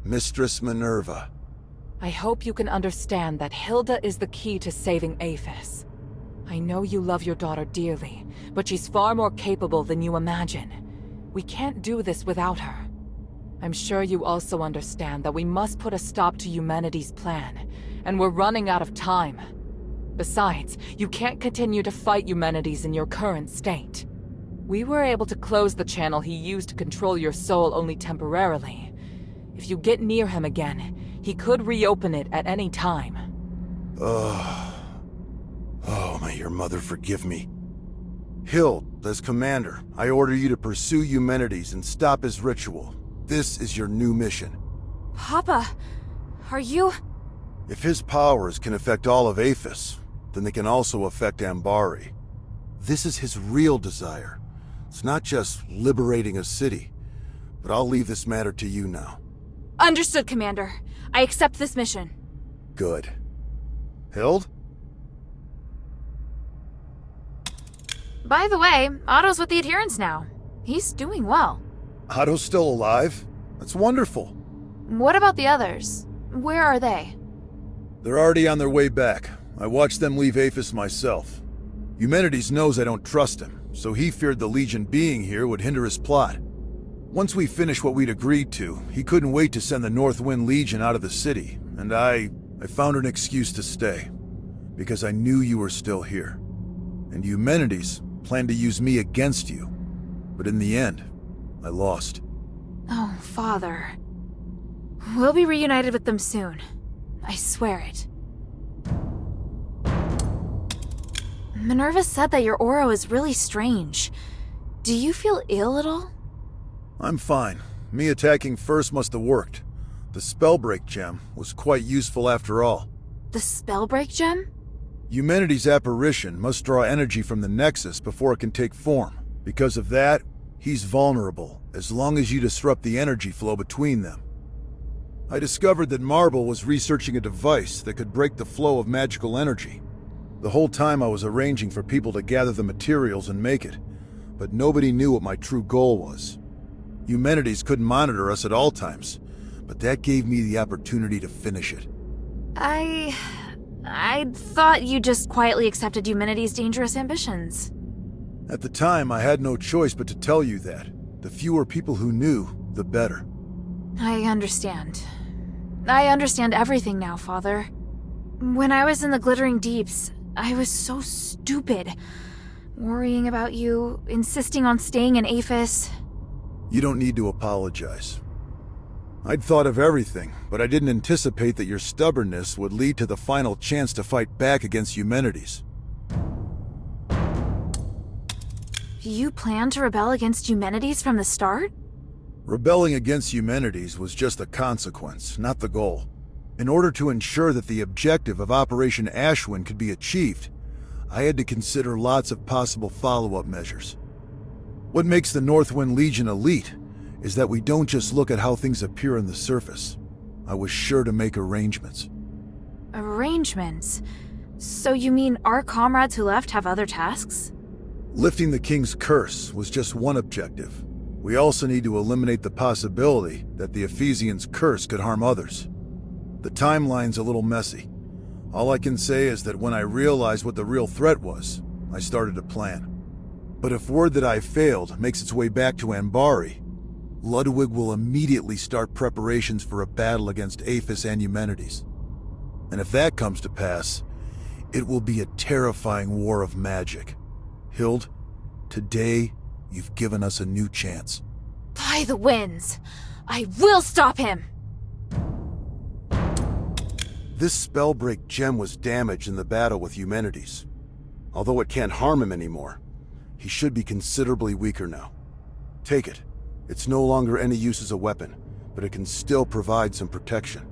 Mistress Minerva. I hope you can understand that Hilda is the key to saving Aphes. I know you love your daughter dearly, but she's far more capable than you imagine. We can't do this without her. I'm sure you also understand that we must put a stop to humanity's plan, and we're running out of time. Besides, you can't continue to fight humanities in your current state. We were able to close the channel he used to control your soul only temporarily. If you get near him again, he could reopen it at any time. Oh, may your mother forgive me. Hild, as commander, I order you to pursue Eumenides and stop his ritual. This is your new mission. Papa, are you... If his powers can affect all of Aphes, then they can also affect Ambari. This is his real desire. It's not just liberating a city. But I'll leave this matter to you now. Understood, Commander. I accept this mission. Good. Hild? By the way, Otto's with the adherents now. He's doing well. Otto's still alive? That's wonderful. What about the others? Where are they? They're already on their way back. I watched them leave Aphes myself. Eumenides knows I don't trust him, so he feared the Legion being here would hinder his plot. Once we finished what we'd agreed to, he couldn't wait to send the Northwind Legion out of the city, and I found an excuse to stay. Because I knew you were still here. And Eumenides planned to use me against you. But in the end, I lost. Oh, Father. We'll be reunited with them soon. I swear it. Minerva said that your aura is really strange. Do you feel ill at all? I'm fine. Me attacking first must have worked. The Spellbreak gem was quite useful after all. The Spellbreak gem? Eumenides' apparition must draw energy from the Nexus before it can take form. Because of that, he's vulnerable, as long as you disrupt the energy flow between them. I discovered that Marble was researching a device that could break the flow of magical energy. The whole time I was arranging for people to gather the materials and make it, but nobody knew what my true goal was. Eumenides couldn't monitor us at all times, but that gave me the opportunity to finish it. I thought you just quietly accepted Eumenides' dangerous ambitions. At the time, I had no choice but to tell you that. The fewer people who knew, the better. I understand. I understand everything now, Father. When I was in the Glittering Deeps, I was so stupid. Worrying about you, insisting on staying in Aphes. You don't need to apologize. I'd thought of everything, but I didn't anticipate that your stubbornness would lead to the final chance to fight back against Eumenides. You planned to rebel against Eumenides from the start? Rebelling against Eumenides was just a consequence, not the goal. In order to ensure that the objective of Operation Ashwin could be achieved, I had to consider lots of possible follow-up measures. What makes the Northwind Legion elite is that we don't just look at how things appear on the surface. I was sure to make arrangements. Arrangements? So you mean our comrades who left have other tasks? Lifting the King's curse was just one objective. We also need to eliminate the possibility that the Ephesians' curse could harm others. The timeline's a little messy. All I can say is that when I realized what the real threat was, I started to plan. But if word that I failed makes its way back to Ambari, Ludwig will immediately start preparations for a battle against Aphes and Eumenides. And if that comes to pass, it will be a terrifying war of magic. Hild, today you've given us a new chance. By the winds! I will stop him! This spellbreak gem was damaged in the battle with Eumenides. Although it can't harm him anymore, he should be considerably weaker now. Take it. It's no longer any use as a weapon, but it can still provide some protection.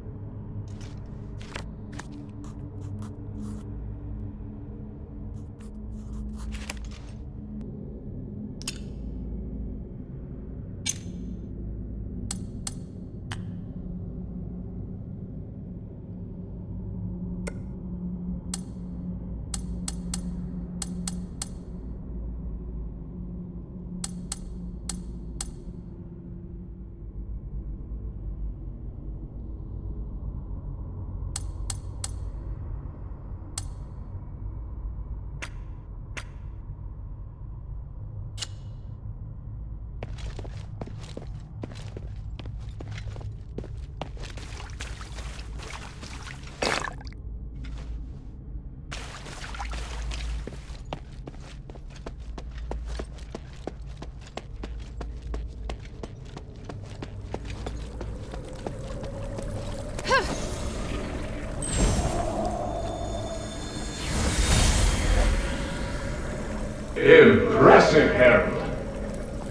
Impressive, Herald.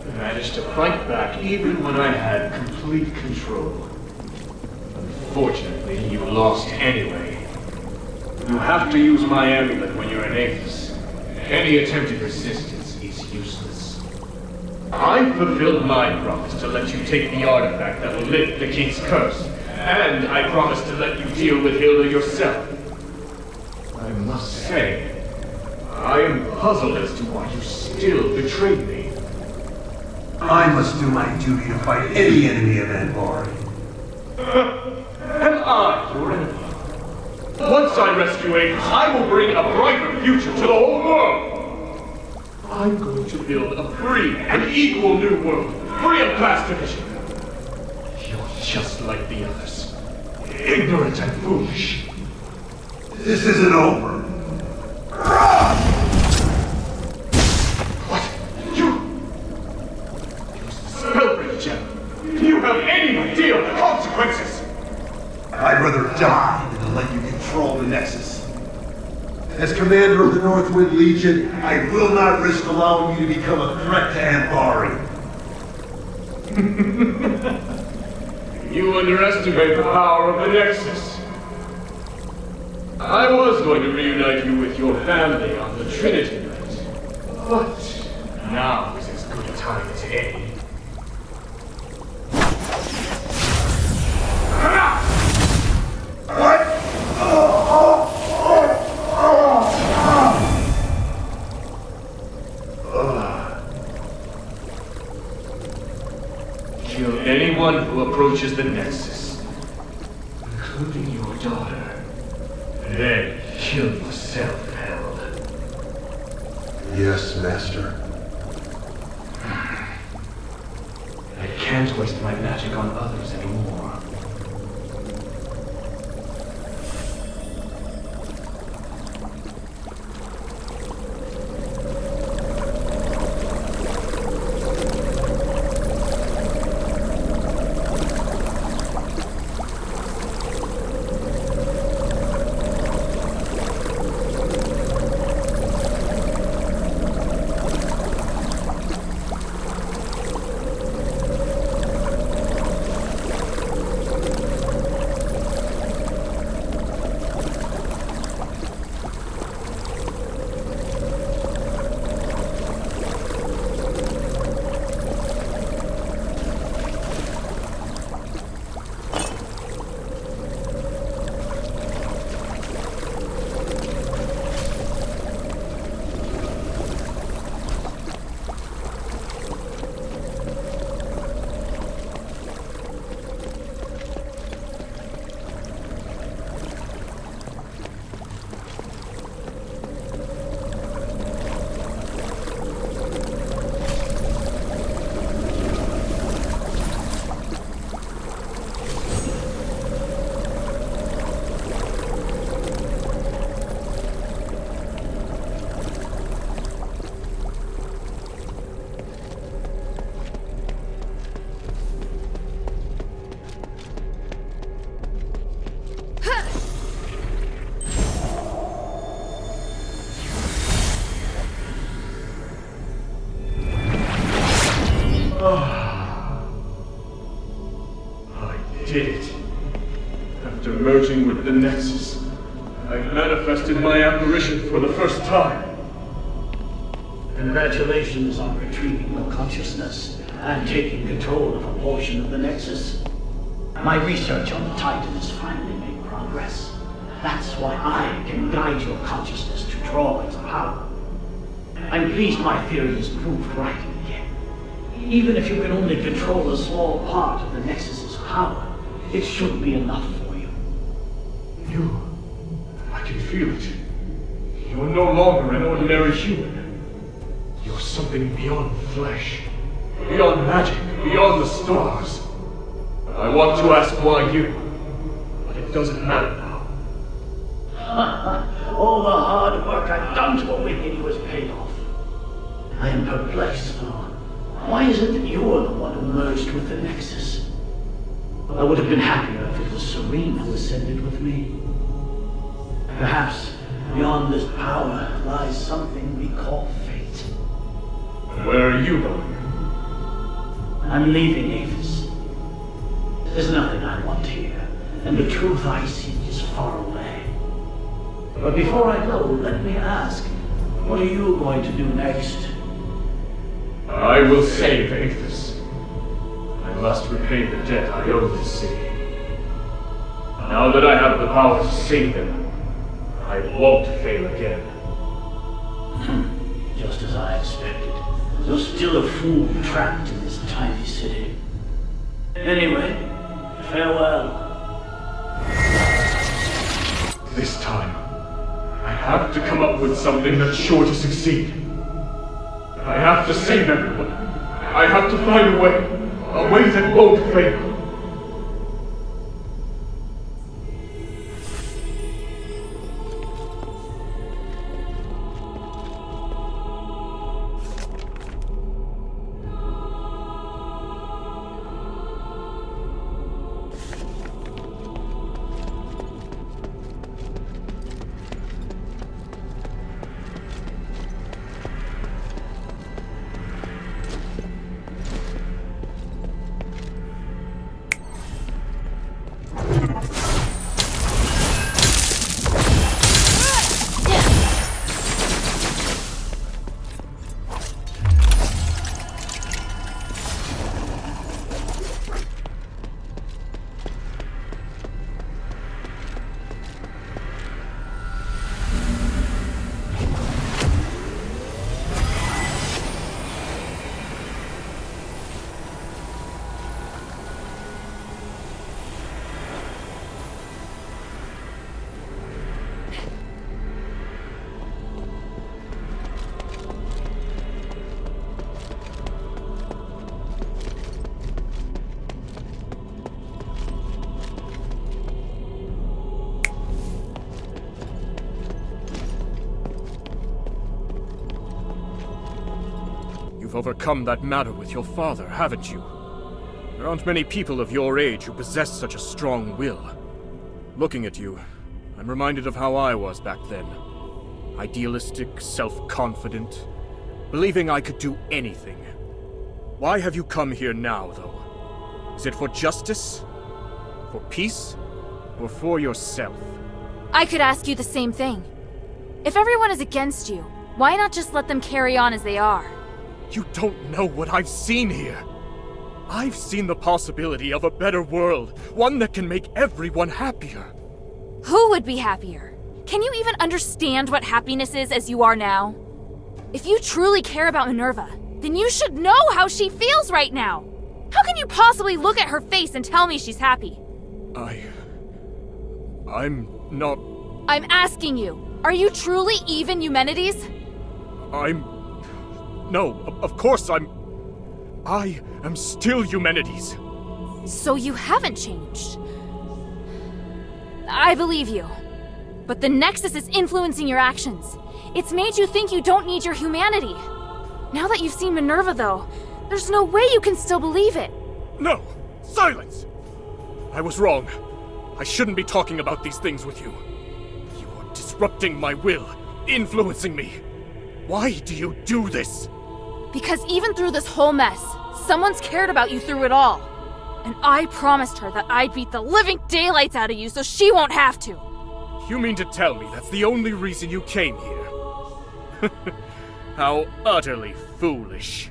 You managed to fight back even when I had complete control. Unfortunately, you lost anyway. You have to use my amulet when you're in Aphes. Any attempted resistance is useless. I fulfilled my promise to let you take the artifact that will lift the King's curse, and I promised to let you deal with Hilda yourself. I must say, I am puzzled as to why you still betrayed me. I must do my duty to fight any enemy of Embark. Am I your enemy? Once I rescue Aphes, I will bring a brighter future to the whole world! I'm going to build a free and equal new world, free of class division. You're just like the others. Ignorant and foolish. This isn't over. Spellbreak gem. Do you have any idea of the consequences? I'd rather die than to let you control the Nexus. As commander of the Northwind Legion, I will not risk allowing you to become a threat to Ambari. You underestimate the power of the Nexus. I was going to reunite you with your family on the Trinity night, but now is as good a time as any. What? Kill anyone who approaches the Nexus, including your daughter. Then kill yourself, Herald. Yes, Master. I can't waste my magic on others anymore. manifested my apparition for the first time. Congratulations on retrieving your consciousness and taking control of a portion of the Nexus. My research on the Titan has finally made progress. That's why I can guide your consciousness to draw its power. I'm pleased my theory is proved right again. Even if you can only control a small part of the Nexus's power, it should be enough for you. I can feel it. You're no longer an ordinary human. You're something beyond flesh, beyond magic, beyond the stars. I want to ask why you, but it doesn't matter now. All the hard work I've done to awaken you has paid off. I am perplexed, though. Why is it that you're the one who merged with the Nexus? I would have been happier if it was Serene who ascended with me. Perhaps beyond this power lies something we call fate. Where are you going? I'm leaving Aphes. There's nothing I want here, and the truth I seek is far away. But before I go, let me ask, what are you going to do next? I will save Aphes. I must repay the debt I owe this city. Now that I have the power to save them, I won't fail again. Just as I expected. You're still a fool trapped in this tiny city. Anyway, farewell. This time, I have to come up with something that's sure to succeed. I have to save everyone. I have to find a way that won't fail. You've overcome that matter with your father, haven't you? There aren't many people of your age who possess such a strong will. Looking at you, I'm reminded of how I was back then. Idealistic, self-confident, believing I could do anything. Why have you come here now, though? Is it for justice? For peace? Or for yourself? I could ask you the same thing. If everyone is against you, why not just let them carry on as they are? You don't know what I've seen here. I've seen the possibility of a better world, one that can make everyone happier. Who would be happier? Can you even understand what happiness is as you are now? If you truly care about Minerva, then you should know how she feels right now. How can you possibly look at her face and tell me she's happy? I'm not... I'm asking you, are you truly even Eumenides? No, of course I am still Eumenides. So you haven't changed. I believe you. But the Nexus is influencing your actions. It's made you think you don't need your humanity. Now that you've seen Minerva, though, there's no way you can still believe it. No! Silence! I was wrong. I shouldn't be talking about these things with you. You are disrupting my will, influencing me. Why do you do this? Because even through this whole mess, someone's cared about you through it all. And I promised her that I'd beat the living daylights out of you so she won't have to. You mean to tell me that's the only reason you came here? How utterly foolish.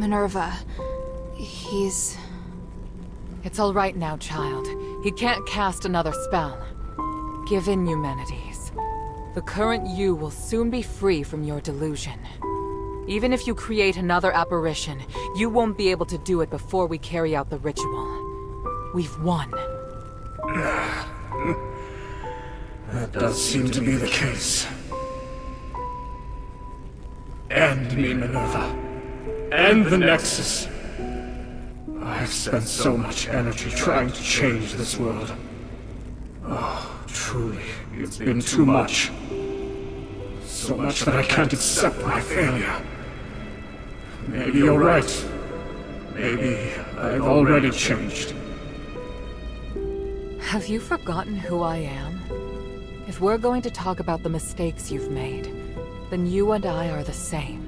Minerva. He's... It's all right now, child. He can't cast another spell. Give in, Eumenides. The current you will soon be free from your delusion. Even if you create another apparition, you won't be able to do it before we carry out the ritual. We've won. That does seem to be the case. End me, Minerva. End the Nexus. I've spent so much energy trying to change this world. Oh, truly, it's been too much. So much that I can't accept my failure. Maybe you're right. Maybe I've already changed. Have you forgotten who I am? If we're going to talk about the mistakes you've made, then you and I are the same.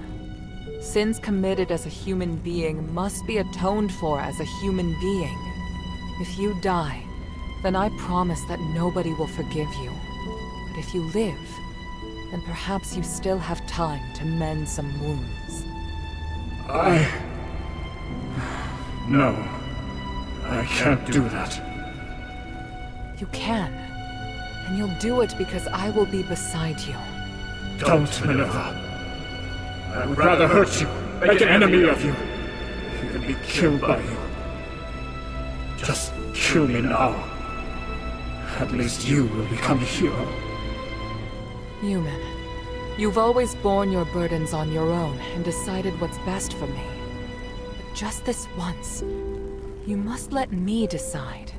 Sins committed as a human being must be atoned for as a human being. If you die, then I promise that nobody will forgive you. But if you live, then perhaps you still have time to mend some wounds. No. I can't do that. You can. And you'll do it because I will be beside you. Don't, Minerva. I would rather hurt you, make an enemy of you, even be killed by you. Just kill me now. At least you will become a hero. Human, you've always borne your burdens on your own and decided what's best for me. But just this once, you must let me decide.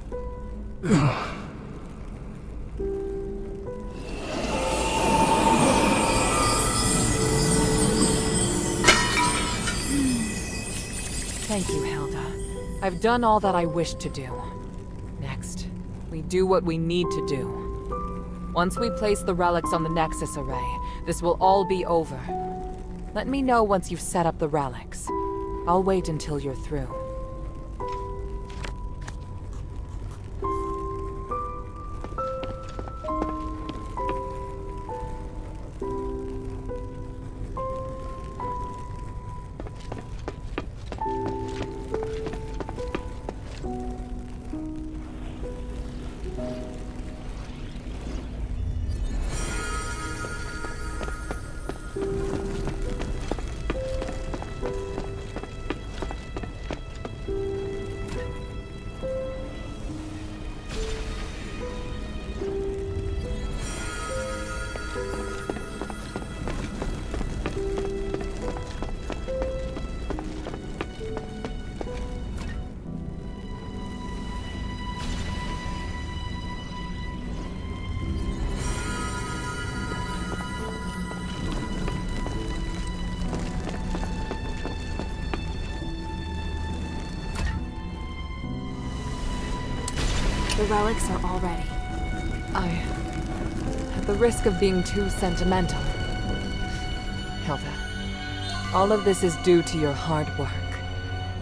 Thank you, Hilda. I've done all that I wished to do. Next, we do what we need to do. Once we place the relics on the Nexus array, this will all be over. Let me know once you've set up the relics. I'll wait until you're through. The relics are all ready. At the risk of being too sentimental, Hilda, all of this is due to your hard work.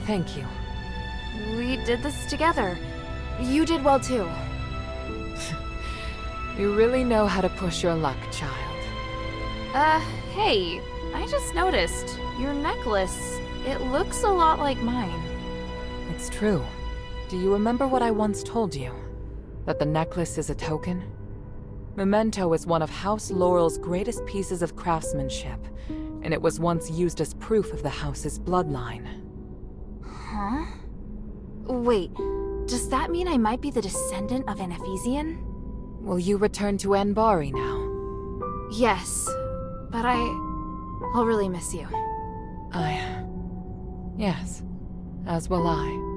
Thank you. We did this together. You did well too. You really know how to push your luck, child. Hey, I just noticed. Your necklace, it looks a lot like mine. It's true. Do you remember what I once told you? That the necklace is a token? Memento is one of House Laurel's greatest pieces of craftsmanship, and it was once used as proof of the house's bloodline. Huh? Wait, does that mean I might be the descendant of an Ephesian? Will you return to Anbari now? Yes, but I'll really miss you. Yes, as will I.